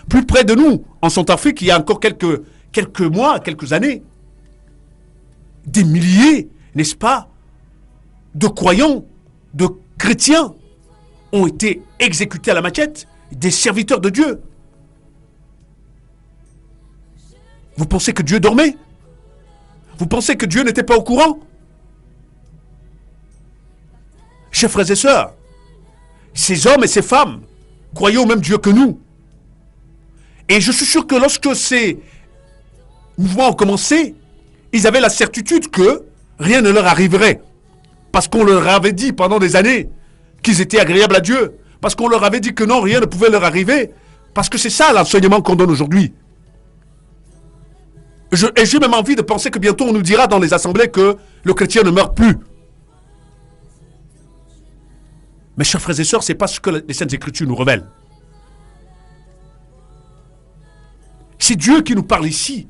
Plus près de nous, en Centrafrique, il y a encore quelques mois, quelques années, des milliers, n'est-ce pas, de croyants, de chrétiens ont été exécutés à la machette, des serviteurs de Dieu. Vous pensez que Dieu dormait? Vous pensez que Dieu n'était pas au courant? Chers frères et sœurs, ces hommes et ces femmes croyaient au même Dieu que nous. Et je suis sûr que lorsque ces mouvements ont commencé, ils avaient la certitude que rien ne leur arriverait. Parce qu'on leur avait dit pendant des années qu'ils étaient agréables à Dieu. Parce qu'on leur avait dit que non, rien ne pouvait leur arriver. Parce que c'est ça l'enseignement qu'on donne aujourd'hui. Et j'ai même envie de penser que bientôt on nous dira dans les assemblées que le chrétien ne meurt plus. Mes chers frères et sœurs, ce n'est pas ce que les Saintes Écritures nous révèlent. C'est Dieu qui nous parle ici.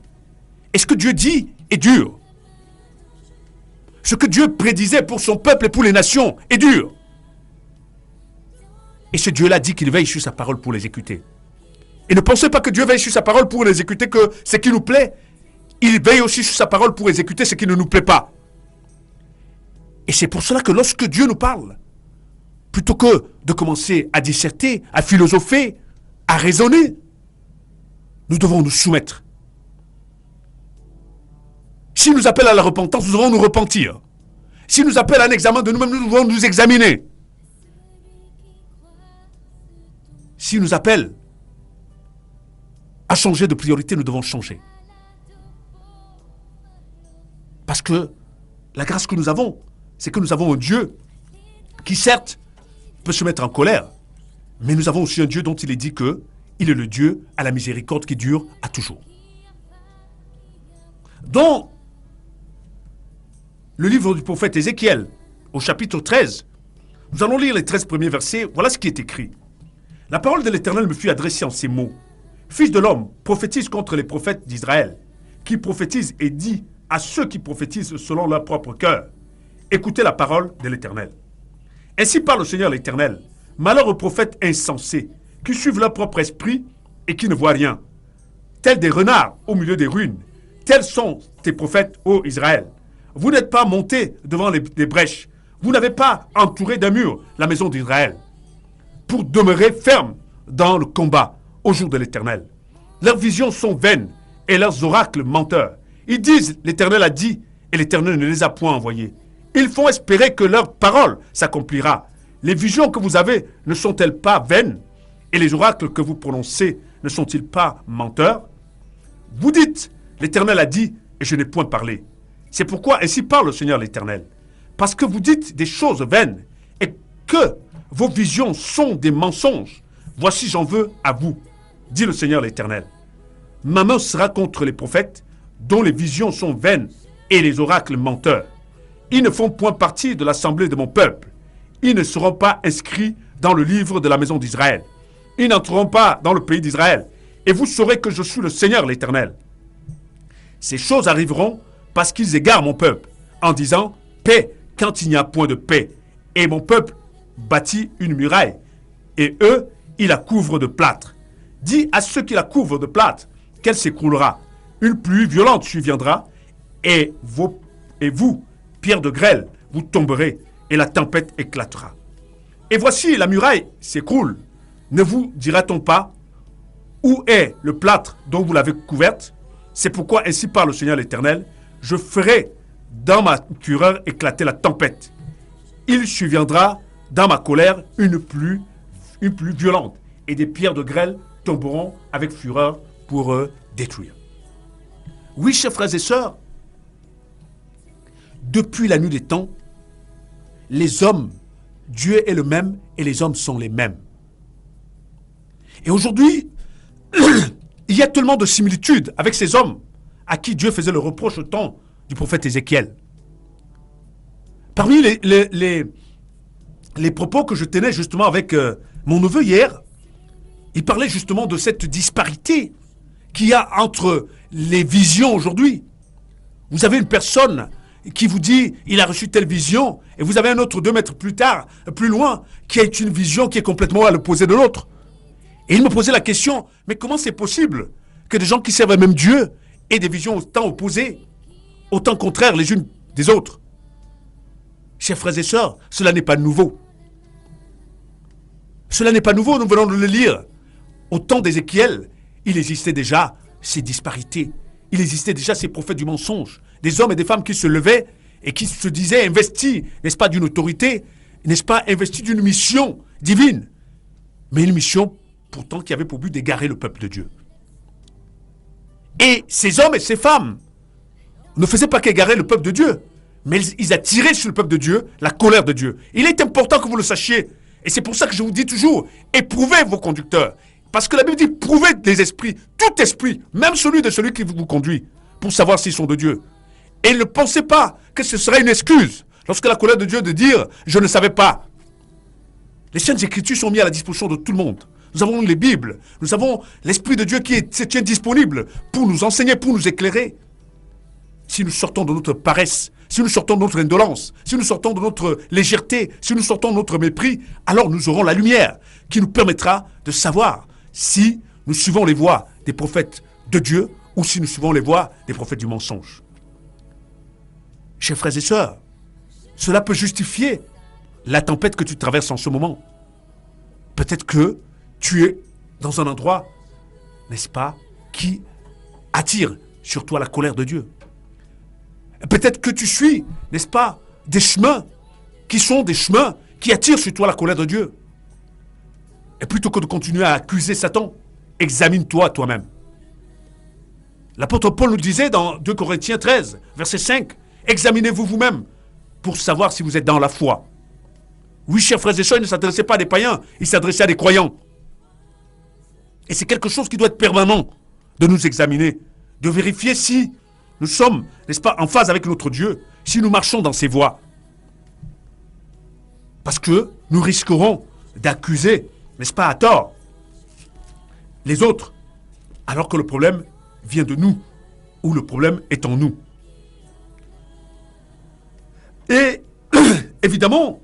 Et ce que Dieu dit est dur. Ce que Dieu prédisait pour son peuple et pour les nations est dur. Et ce Dieu-là dit qu'il veille sur sa parole pour l'exécuter. Et ne pensez pas que Dieu veille sur sa parole pour l'exécuter que ce qui nous plaît. Il veille aussi sur sa parole pour exécuter ce qui ne nous plaît pas. Et c'est pour cela que lorsque Dieu nous parle, plutôt que de commencer à disserter, à philosopher, à raisonner, nous devons nous soumettre. S'il nous appelle à la repentance, nous devons nous repentir. S'il nous appelle à un examen de nous-mêmes, nous devons nous examiner. S'il nous appelle à changer de priorité, nous devons changer. Parce que la grâce que nous avons, c'est que nous avons un Dieu qui, certes, peut se mettre en colère, mais nous avons aussi un Dieu dont il est dit que il est le Dieu à la miséricorde qui dure à toujours. Dans le livre du prophète Ézéchiel, au chapitre 13, nous allons lire les 13 premiers versets. Voilà ce qui est écrit. La parole de l'Éternel me fut adressée en ces mots. Fils de l'homme, prophétise contre les prophètes d'Israël, qui prophétisent et dit à ceux qui prophétisent selon leur propre cœur. Écoutez la parole de l'Éternel. Ainsi parle le Seigneur l'Éternel. Malheur aux prophètes insensés, qui suivent leur propre esprit et qui ne voient rien. Tels des renards au milieu des ruines, tels sont tes prophètes, ô Israël. Vous n'êtes pas montés devant les brèches. Vous n'avez pas entouré d'un mur la maison d'Israël, pour demeurer ferme dans le combat au jour de l'Éternel. Leurs visions sont vaines et leurs oracles menteurs. Ils disent, l'Éternel a dit, et l'Éternel ne les a point envoyés. Ils font espérer que leur parole s'accomplira. Les visions que vous avez ne sont-elles pas vaines? Et les oracles que vous prononcez ne sont-ils pas menteurs? Vous dites, l'Éternel a dit, et je n'ai point parlé. C'est pourquoi ainsi parle le Seigneur l'Éternel. Parce que vous dites des choses vaines, et que vos visions sont des mensonges. Voici, j'en veux à vous, dit le Seigneur l'Éternel. Ma main sera contre les prophètes, dont les visions sont vaines, et les oracles menteurs. Ils ne font point partie de l'assemblée de mon peuple. Ils ne seront pas inscrits dans le livre de la maison d'Israël. Ils n'entreront pas dans le pays d'Israël. Et vous saurez que je suis le Seigneur l'Éternel. Ces choses arriveront parce qu'ils égarent mon peuple, en disant paix quand il n'y a point de paix. Et mon peuple bâtit une muraille, et eux, ils la couvrent de plâtre. Dis à ceux qui la couvrent de plâtre qu'elle s'écroulera. Une pluie violente surviendra, et vous, pierre de grêle, vous tomberez, et la tempête éclatera. Et voici, la muraille s'écroule. Ne vous dira-t-on pas, où est le plâtre dont vous l'avez couverte? C'est pourquoi ainsi parle le Seigneur l'Éternel, je ferai dans ma fureur éclater la tempête. Il surviendra dans ma colère une pluie violente, et des pierres de grêle tomberont avec fureur pour détruire. Oui, chers frères et sœurs, depuis la nuit des temps, les hommes, Dieu est le même et les hommes sont les mêmes. Et aujourd'hui, il y a tellement de similitudes avec ces hommes à qui Dieu faisait le reproche au temps du prophète Ézéchiel. Parmi les propos que je tenais justement avec mon neveu hier, il parlait justement de cette disparité qu'il y a entre les visions aujourd'hui. Vous avez une personne qui vous dit il a reçu telle vision, et vous avez un autre 2 mètres plus tard, plus loin, qui a une vision qui est complètement à l'opposé de l'autre. Et il me posait la question, mais comment c'est possible que des gens qui servent le même Dieu aient des visions autant opposées, autant contraires les unes des autres? Chers frères et sœurs, cela n'est pas nouveau. Cela n'est pas nouveau, nous venons de le lire. Au temps d'Ézéchiel, il existait déjà ces disparités. Il existait déjà ces prophètes du mensonge. Des hommes et des femmes qui se levaient et qui se disaient investis, n'est-ce pas, d'une autorité, n'est-ce pas, investis d'une mission divine. Mais une mission pourtant qui avait pour but d'égarer le peuple de Dieu. Et ces hommes et ces femmes ne faisaient pas qu'égarer le peuple de Dieu, mais ils attiraient sur le peuple de Dieu la colère de Dieu. Il est important que vous le sachiez. Et c'est pour ça que je vous dis toujours, éprouvez vos conducteurs. Parce que la Bible dit, prouvez les esprits, tout esprit, même celui de celui qui vous conduit, pour savoir s'ils sont de Dieu. Et ne pensez pas que ce serait une excuse, lorsque la colère de Dieu de dire, je ne savais pas. Les Saintes Écritures sont mises à la disposition de tout le monde. Nous avons les Bibles, nous avons l'Esprit de Dieu qui se tient disponible pour nous enseigner, pour nous éclairer. Si nous sortons de notre paresse, si nous sortons de notre indolence, si nous sortons de notre légèreté, si nous sortons de notre mépris, alors nous aurons la lumière qui nous permettra de savoir si nous suivons les voies des prophètes de Dieu ou si nous suivons les voies des prophètes du mensonge. Chers frères et sœurs, cela peut justifier la tempête que tu traverses en ce moment. Peut-être que tu es dans un endroit, n'est-ce pas, qui attire sur toi la colère de Dieu. Peut-être que tu suis, n'est-ce pas, des chemins qui sont des chemins qui attirent sur toi la colère de Dieu. Et plutôt que de continuer à accuser Satan, examine-toi toi-même. L'apôtre Paul nous disait dans 2 Corinthiens 13, verset 5, examinez-vous vous-même pour savoir si vous êtes dans la foi. Oui, chers frères et sœurs, il ne s'adressait pas à des païens, il s'adressait à des croyants. Et c'est quelque chose qui doit être permanent, de nous examiner, de vérifier si nous sommes, n'est-ce pas, en phase avec notre Dieu, si nous marchons dans ses voies. Parce que nous risquerons d'accuser, n'est-ce pas, à tort, les autres, alors que le problème vient de nous, ou le problème est en nous. Et évidemment,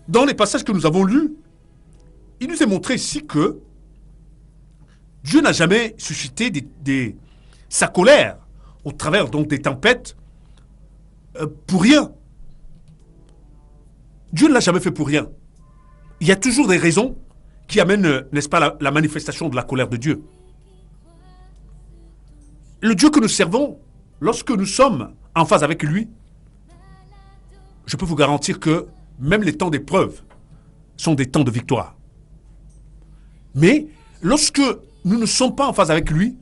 dans les passages que nous avons lus, il nous est montré ici que Dieu n'a jamais suscité sa colère au travers donc des tempêtes pour rien. Dieu ne l'a jamais fait pour rien. Il y a toujours des raisons qui amènent, n'est-ce pas, la manifestation de la colère de Dieu. Le Dieu que nous servons, lorsque nous sommes en phase avec lui, je peux vous garantir que même les temps d'épreuve sont des temps de victoire. Mais lorsque nous ne sommes pas en phase avec lui,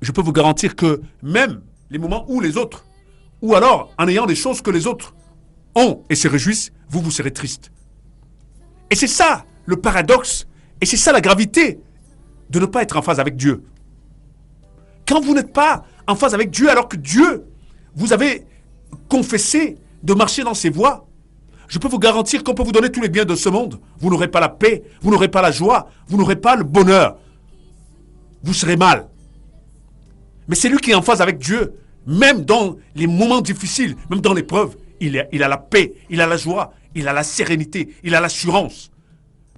je peux vous garantir que même les moments où les autres, ou alors en ayant des choses que les autres ont et se réjouissent, vous serez triste. Et c'est ça le paradoxe, et c'est ça la gravité de ne pas être en phase avec Dieu. Quand vous n'êtes pas en phase avec Dieu, alors que Dieu vous avez confessé de marcher dans ses voies, je peux vous garantir qu'on peut vous donner tous les biens de ce monde. Vous n'aurez pas la paix, vous n'aurez pas la joie, vous n'aurez pas le bonheur. Vous serez mal. Mais c'est lui qui est en phase avec Dieu, même dans les moments difficiles, même dans l'épreuve, il a la paix, il a la joie, il a la sérénité, il a l'assurance.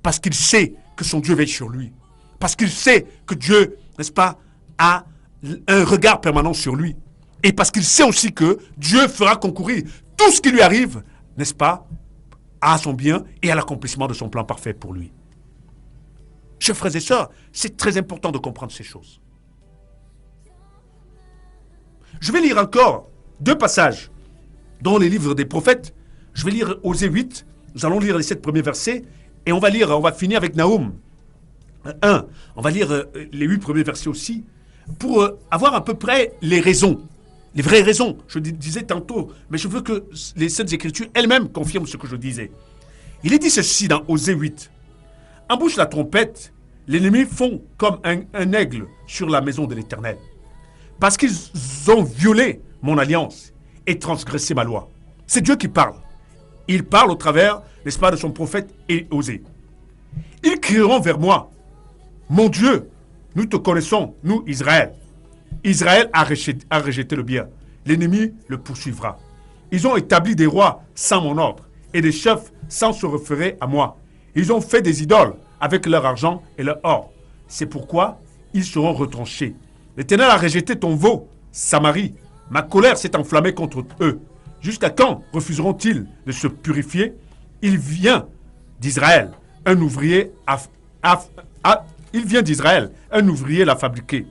Parce qu'il sait que son Dieu veille sur lui. Parce qu'il sait que Dieu, n'est-ce pas, a un regard permanent sur lui. Et parce qu'il sait aussi que Dieu fera concourir tout ce qui lui arrive, n'est-ce pas, à son bien et à l'accomplissement de son plan parfait pour lui. Chers frères et sœurs, c'est très important de comprendre ces choses. Je vais lire encore 2 passages dans les livres des prophètes. Je vais lire Osée 8, nous allons lire les 7 premiers versets, et on va finir avec Naoum 1. On va lire les 8 premiers versets aussi, pour avoir à peu près les raisons, les vraies raisons. Je disais tantôt, mais je veux que les Saintes Écritures elles-mêmes confirment ce que je disais. Il est dit ceci dans Osée 8. Embouche la trompette, l'ennemi fond comme un aigle sur la maison de l'Éternel. Parce qu'ils ont violé mon alliance et transgressé ma loi. C'est Dieu qui parle. Il parle au travers, n'est-ce pas, de son prophète Osée. Ils crieront vers moi, mon Dieu, nous te connaissons, nous Israël. Israël a rejeté le bien. L'ennemi le poursuivra. Ils ont établi des rois sans mon ordre et des chefs sans se référer à moi. Ils ont fait des idoles avec leur argent et leur or. C'est pourquoi ils seront retranchés. L'Éternel a rejeté ton veau, Samarie. Ma colère s'est enflammée contre eux. Jusqu'à quand refuseront-ils de se purifier? Il vient d'Israël. Un ouvrier il vient d'Israël. Un ouvrier l'a fabriqué.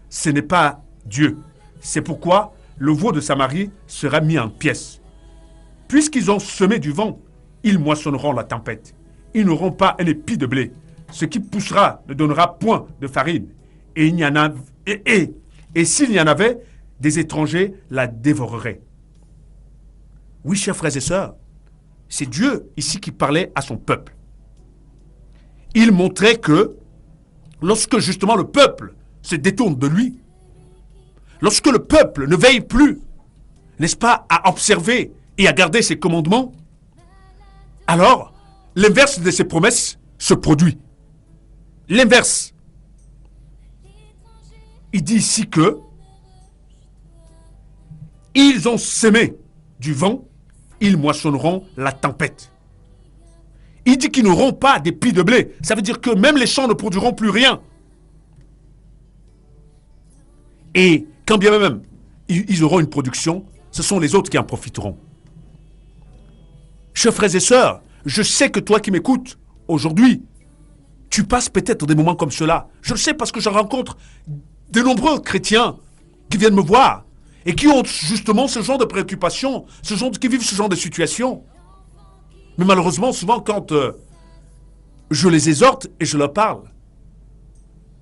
Ce n'est pas Dieu. C'est pourquoi le veau de Samarie sera mis en pièces. Puisqu'ils ont semé du vent, ils moissonneront la tempête. Ils n'auront pas un épi de blé. Ce qui poussera ne donnera point de farine. Et s'il y en avait, des étrangers la dévoreraient. Oui, chers frères et sœurs, c'est Dieu ici qui parlait à son peuple. Il montrait que lorsque justement le peuple se détourne de lui, lorsque le peuple ne veille plus, n'est-ce pas, à observer et à garder ses commandements, alors l'inverse de ses promesses se produit. L'inverse. Il dit ici que ils ont semé du vent, ils moissonneront la tempête. Il dit qu'ils n'auront pas d'épi de blé. Ça veut dire que même les champs ne produiront plus rien. Et quand bien même ils auront une production, ce sont les autres qui en profiteront. Chers frères et sœurs, je sais que toi qui m'écoutes aujourd'hui, tu passes peut-être des moments comme cela. Je le sais parce que je rencontre de nombreux chrétiens qui viennent me voir et qui ont justement ce genre de préoccupations, qui vivent ce genre de situation. Mais malheureusement, souvent, quand je les exhorte et je leur parle,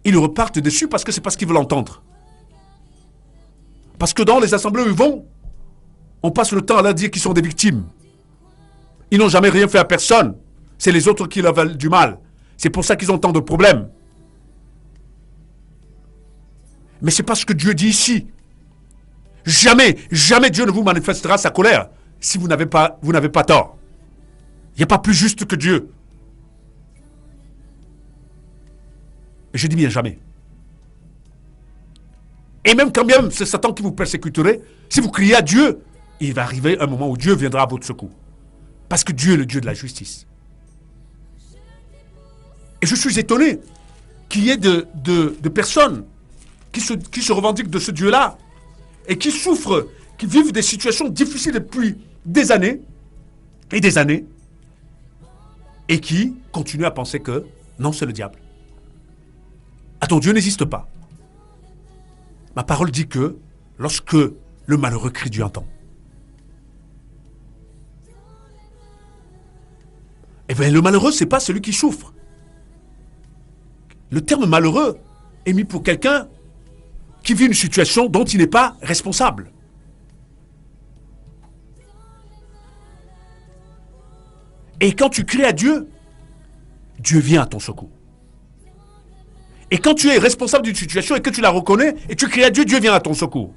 ils repartent dessus parce que c'est pas ce qu'ils veulent entendre. Parce que dans les assemblées où ils vont, on passe le temps à leur dire qu'ils sont des victimes. Ils n'ont jamais rien fait à personne. C'est les autres qui leur veulent du mal. C'est pour ça qu'ils ont tant de problèmes. Mais c'est pas ce que Dieu dit ici. Jamais, jamais Dieu ne vous manifestera sa colère si vous n'avez pas tort. Il n'y a pas plus juste que Dieu. Et je dis bien jamais. Et même quand bien c'est Satan qui vous persécuterait, si vous criez à Dieu, il va arriver un moment où Dieu viendra à votre secours. Parce que Dieu est le Dieu de la justice. Et je suis étonné qu'il y ait de personnes qui se revendiquent de ce Dieu-là et qui souffrent, qui vivent des situations difficiles depuis des années et qui continuent à penser que non, c'est le diable. Attends, Dieu n'existe pas. Ma parole dit que lorsque le malheureux crie, Dieu entend. Eh bien, le malheureux, ce n'est pas celui qui souffre. Le terme malheureux est mis pour quelqu'un qui vit une situation dont il n'est pas responsable. Et quand tu cries à Dieu, Dieu vient à ton secours. Et quand tu es responsable d'une situation et que tu la reconnais, et tu cries à Dieu, Dieu vient à ton secours.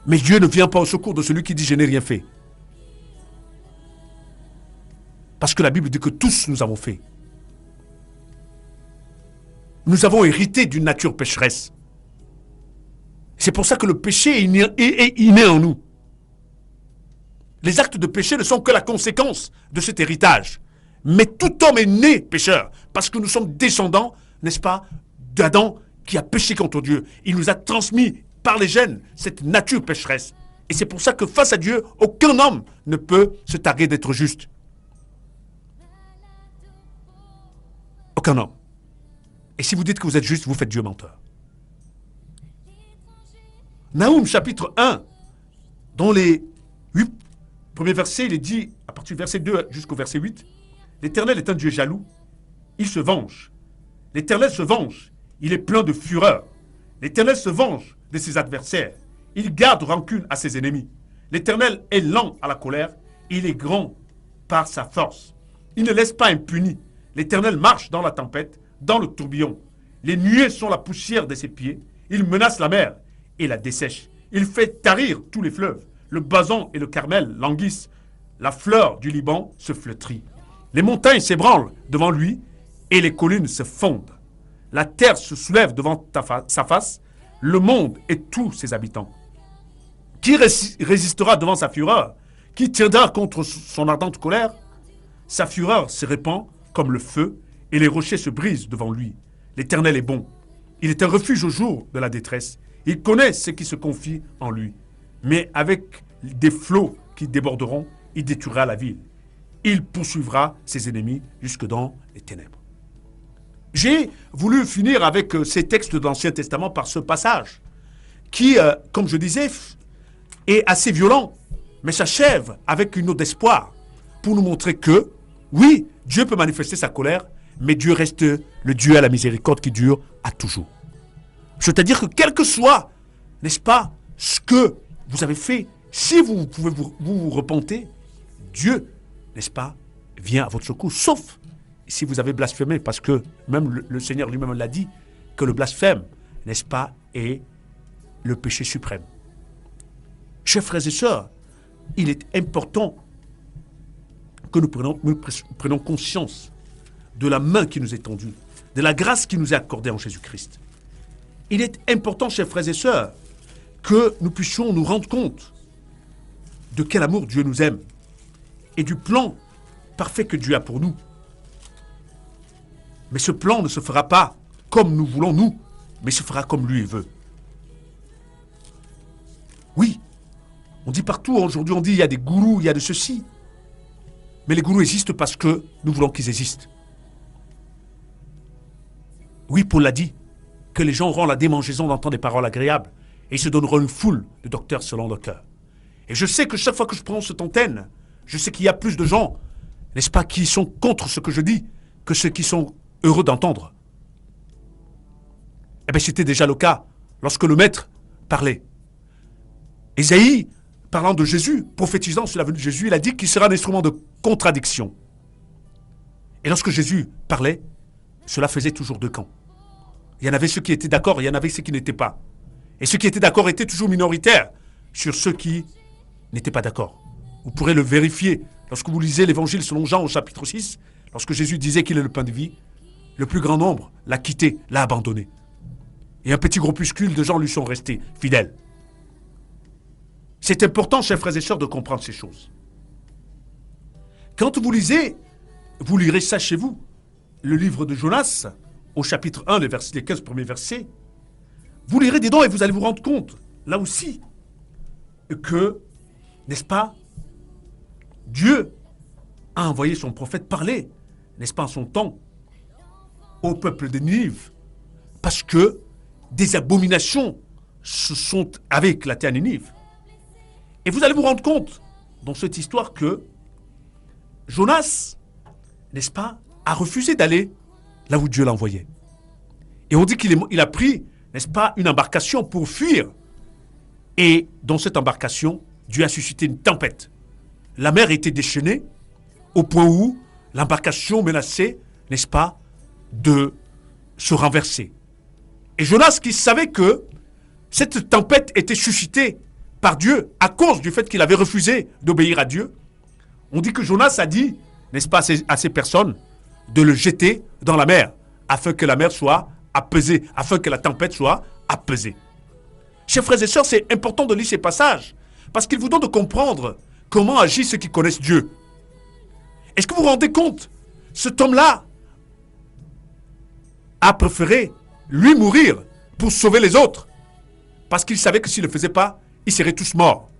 Mais Dieu ne vient pas au secours de celui qui dit « je n'ai rien fait ». Parce que la Bible dit que tous nous avons fait. Nous avons hérité d'une nature pécheresse. C'est pour ça que le péché est inné en nous. Les actes de péché ne sont que la conséquence de cet héritage. Mais tout homme est né pécheur, parce que nous sommes descendants, n'est-ce pas, d'Adam qui a péché contre Dieu. Il nous a transmis par les gènes cette nature pécheresse. Et c'est pour ça que face à Dieu, aucun homme ne peut se targuer d'être juste. Aucun homme. Et si vous dites que vous êtes juste, vous faites Dieu menteur. Naoum chapitre 1, dans les 8 premiers versets, il est dit, à partir du verset 2 jusqu'au verset 8, l'Éternel est un Dieu jaloux, il se venge. L'Éternel se venge, il est plein de fureur. L'Éternel se venge de ses adversaires, il garde rancune à ses ennemis. L'Éternel est lent à la colère, il est grand par sa force. Il ne laisse pas impuni. L'Éternel marche dans la tempête, dans le tourbillon. Les nuées sont la poussière de ses pieds. Il menace la mer et la dessèche. Il fait tarir tous les fleuves. Le Basan et le Carmel languissent. La fleur du Liban se flétrit. Les montagnes s'ébranlent devant lui et les collines se fondent. La terre se soulève devant sa face, le monde et tous ses habitants. Qui résistera devant sa fureur? Qui tiendra contre son ardente colère? Sa fureur se répand comme le feu et les rochers se brisent devant lui. L'Éternel est bon. Il est un refuge au jour de la détresse. Il connaît ceux qui se confient en lui. Mais avec des flots qui déborderont, il détruira la ville. il poursuivra ses ennemis jusque dans les ténèbres. J'ai voulu finir avec ces textes de l'Ancien Testament par ce passage qui, comme je disais, est assez violent, mais s'achève avec une note d'espoir pour nous montrer que, oui, Dieu peut manifester sa colère, mais Dieu reste le Dieu à la miséricorde qui dure à toujours. C'est-à-dire que quel que soit, n'est-ce pas, ce que vous avez fait, si vous pouvez vous repenter, Dieu, n'est-ce pas, vient à votre secours, sauf si vous avez blasphémé, parce que même le Seigneur lui-même l'a dit, que le blasphème, n'est-ce pas, est le péché suprême. Chers frères et sœurs, il est important que nous prenions conscience de la main qui nous est tendue, de la grâce qui nous est accordée en Jésus-Christ. Il est important, chers frères et sœurs, que nous puissions nous rendre compte de quel amour Dieu nous aime et du plan parfait que Dieu a pour nous. Mais ce plan ne se fera pas comme nous voulons nous, mais se fera comme lui veut. Oui, on dit partout aujourd'hui, on dit il y a des gourous, il y a de ceci. Mais les gourous existent parce que nous voulons qu'ils existent. Oui, Paul l'a dit, que les gens auront la démangeaison d'entendre des paroles agréables et ils se donneront une foule de docteurs selon leur cœur. Et je sais que chaque fois que je prends cette antenne, je sais qu'il y a plus de gens, n'est-ce pas, qui sont contre ce que je dis que ceux qui sont heureux d'entendre. Eh bien, c'était déjà le cas lorsque le maître parlait. Ésaïe, parlant de Jésus, prophétisant sur la venue de Jésus, il a dit qu'il sera un instrument de contradiction. Et lorsque Jésus parlait, cela faisait toujours deux camps. Il y en avait ceux qui étaient d'accord, il y en avait ceux qui n'étaient pas. Et ceux qui étaient d'accord étaient toujours minoritaires sur ceux qui n'étaient pas d'accord. Vous pourrez le vérifier lorsque vous lisez l'évangile selon Jean au chapitre 6, lorsque Jésus disait qu'il est le pain de vie, le plus grand nombre l'a quitté, l'a abandonné. Et un petit groupuscule de gens lui sont restés fidèles. C'est important, chers frères et sœurs, de comprendre ces choses. Quand vous lisez, vous lirez ça chez vous, le livre de Jonas, au chapitre 1, les 15 premiers versets, vous lirez dedans et vous allez vous rendre compte, là aussi, que, n'est-ce pas, Dieu a envoyé son prophète parler, n'est-ce pas, en son temps, au peuple de Ninive, parce que des abominations avaient éclaté à Ninive. Et vous allez vous rendre compte, dans cette histoire, que Jonas, n'est-ce pas, a refusé d'aller là où Dieu l'a envoyé. Et on dit qu'il a pris, n'est-ce pas, une embarcation pour fuir. Et dans cette embarcation, Dieu a suscité une tempête. La mer était déchaînée au point où l'embarcation menaçait, n'est-ce pas, de se renverser. Et Jonas, qui savait que cette tempête était suscitée par Dieu à cause du fait qu'il avait refusé d'obéir à Dieu, on dit que Jonas a dit, n'est-ce pas, à ces personnes de le jeter dans la mer afin que la mer soit apaisée, afin que la tempête soit apaisée. Chers frères et sœurs, c'est important de lire ces passages parce qu'ils vous donnent de comprendre comment agissent ceux qui connaissent Dieu. Est-ce que vous vous rendez compte? Cet homme-là a préféré lui mourir pour sauver les autres parce qu'il savait que s'il ne le faisait pas, ils seraient tous morts.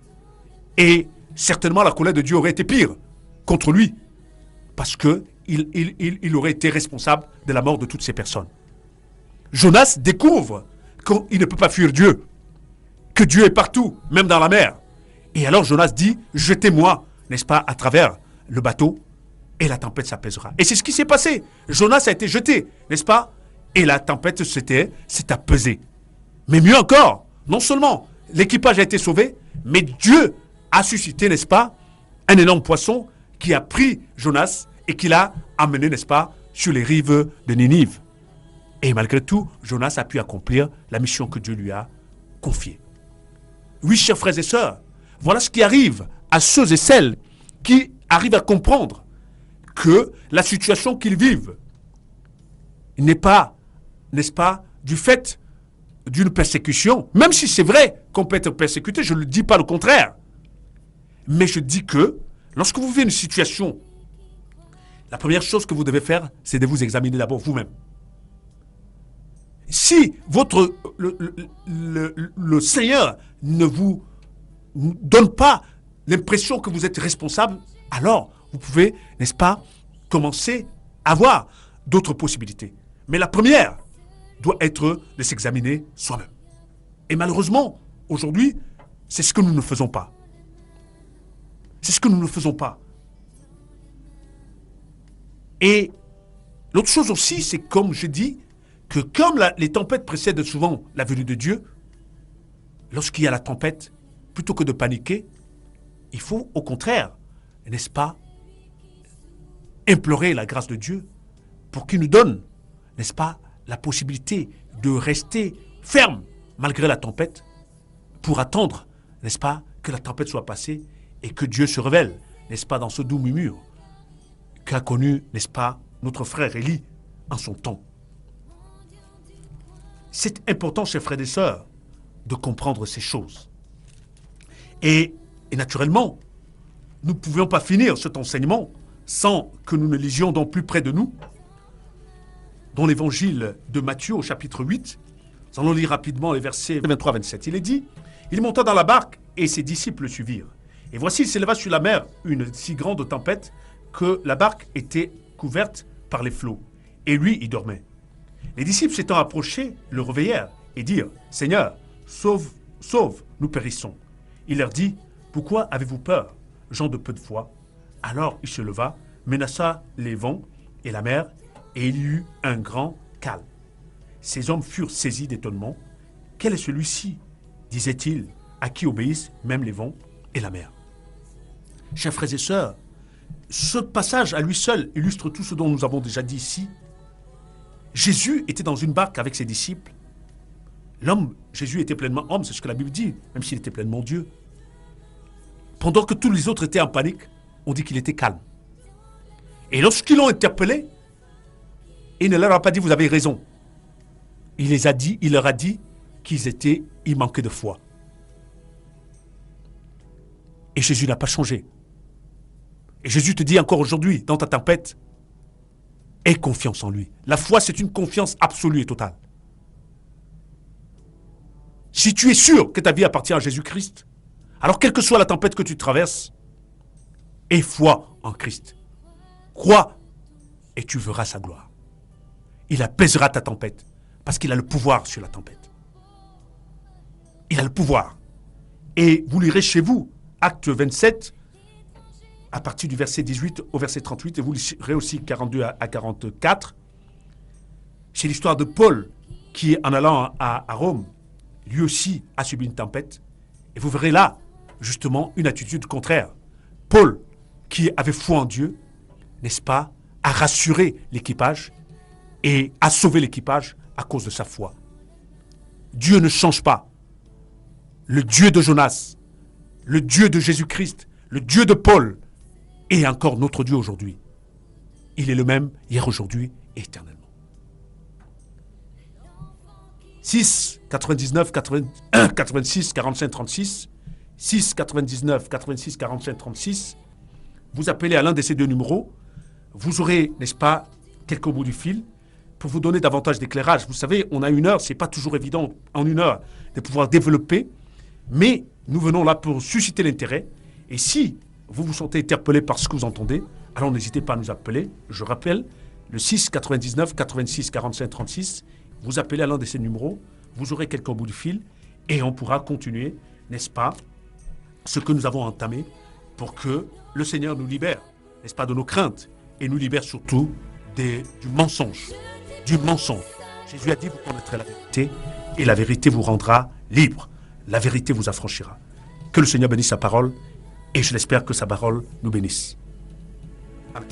Et certainement la colère de Dieu aurait été pire contre lui parce qu'il aurait été responsable de la mort de toutes ces personnes. Jonas découvre qu'il ne peut pas fuir Dieu, que Dieu est partout, même dans la mer. Et alors Jonas dit, jetez-moi, n'est-ce pas, à travers le bateau, et la tempête s'apaisera. Et c'est ce qui s'est passé. Jonas a été jeté, n'est-ce pas, et la tempête s'est apaisée. Mais mieux encore, non seulement l'équipage a été sauvé, mais Dieu a suscité, n'est-ce pas, un énorme poisson qui a pris Jonas et qui l'a amené, n'est-ce pas, sur les rives de Ninive. Et malgré tout, Jonas a pu accomplir la mission que Dieu lui a confiée. Oui, chers frères et sœurs, voilà ce qui arrive à ceux et celles qui arrivent à comprendre que la situation qu'ils vivent n'est pas, n'est-ce pas, du fait d'une persécution, même si c'est vrai qu'on peut être persécuté, je ne dis pas le contraire. Mais je dis que lorsque vous vivez une situation, la première chose que vous devez faire, c'est de vous examiner d'abord vous-même. Si le Seigneur ne vous donne pas l'impression que vous êtes responsable, alors vous pouvez, n'est-ce pas, commencer à voir d'autres possibilités. Mais la première doit être de s'examiner soi-même. Et malheureusement, aujourd'hui, c'est ce que nous ne faisons pas. C'est ce que nous ne faisons pas. Et l'autre chose aussi, c'est comme je dis, que comme les tempêtes précèdent souvent la venue de Dieu, lorsqu'il y a la tempête, plutôt que de paniquer, il faut au contraire, n'est-ce pas, implorer la grâce de Dieu pour qu'il nous donne, n'est-ce pas, la possibilité de rester ferme malgré la tempête, pour attendre, n'est-ce pas, que la tempête soit passée et que Dieu se révèle, n'est-ce pas, dans ce doux murmure qu'a connu, n'est-ce pas, notre frère Élie en son temps. C'est important, chers frères et sœurs, de comprendre ces choses. Et naturellement, nous ne pouvions pas finir cet enseignement sans que nous ne lisions donc plus près de nous, dans l'évangile de Matthieu au chapitre 8. Nous allons lire rapidement les versets 23-27. Il est dit, il monta dans la barque et ses disciples le suivirent. Et voici, il s'éleva sur la mer une si grande tempête que la barque était couverte par les flots. Et lui, il dormait. Les disciples s'étant approchés, le réveillèrent et dirent, « Seigneur, sauve, nous périssons. » Il leur dit, « Pourquoi avez-vous peur, gens de peu de foi ?» Alors il se leva, menaça les vents et la mer, et il y eut un grand calme. Ces hommes furent saisis d'étonnement. « Quel est celui-ci » disait-il, « à qui obéissent même les vents et la mer ?» Chers frères et sœurs, ce passage à lui seul illustre tout ce dont nous avons déjà dit ici. Jésus était dans une barque avec ses disciples. Jésus était pleinement homme, c'est ce que la Bible dit, même s'il était pleinement Dieu. Pendant que tous les autres étaient en panique, on dit qu'il était calme. Et lorsqu'ils l'ont interpellé, il ne leur a pas dit, vous avez raison. Il leur a dit qu'ils manquaient de foi. Et Jésus n'a pas changé. Et Jésus te dit encore aujourd'hui, dans ta tempête, aie confiance en lui. La foi, c'est une confiance absolue et totale. Si tu es sûr que ta vie appartient à Jésus-Christ, alors quelle que soit la tempête que tu traverses, aie foi en Christ. Crois et tu verras sa gloire. Il apaisera ta tempête parce qu'il a le pouvoir sur la tempête. Il a le pouvoir. Et vous lirez chez vous, Acte 27, à partir du verset 18 au verset 38, et vous lirez aussi 42 à 44. C'est l'histoire de Paul qui, en allant à Rome, lui aussi a subi une tempête. Et vous verrez là, justement, une attitude contraire. Paul, qui avait foi en Dieu, n'est-ce pas, a rassuré l'équipage et a sauvé l'équipage à cause de sa foi. Dieu ne change pas. Le Dieu de Jonas, le Dieu de Jésus-Christ, le Dieu de Paul est encore notre Dieu aujourd'hui. Il est le même hier, aujourd'hui et éternellement. 6, 99, 81, 86, 45, 36, 6, 99, 86, 45, 36. Vous appelez à l'un de ces deux numéros. Vous aurez, n'est-ce pas, quelques bouts du fil pour vous donner davantage d'éclairage. Vous savez, on a 1 heure, ce n'est pas toujours évident en 1 heure de pouvoir développer, mais nous venons là pour susciter l'intérêt. Et si vous vous sentez interpellé par ce que vous entendez, alors n'hésitez pas à nous appeler. Je rappelle, le 6 99 86 45 36. Vous appelez à l'un de ces numéros, vous aurez quelques bouts de fil et on pourra continuer, n'est-ce pas, ce que nous avons entamé pour que le Seigneur nous libère, n'est-ce pas, de nos craintes et nous libère surtout du mensonge. Du mensonge. Jésus a dit, vous connaîtrez la vérité et la vérité vous rendra libre. La vérité vous affranchira. Que le Seigneur bénisse sa parole et je l'espère que sa parole nous bénisse. Amen.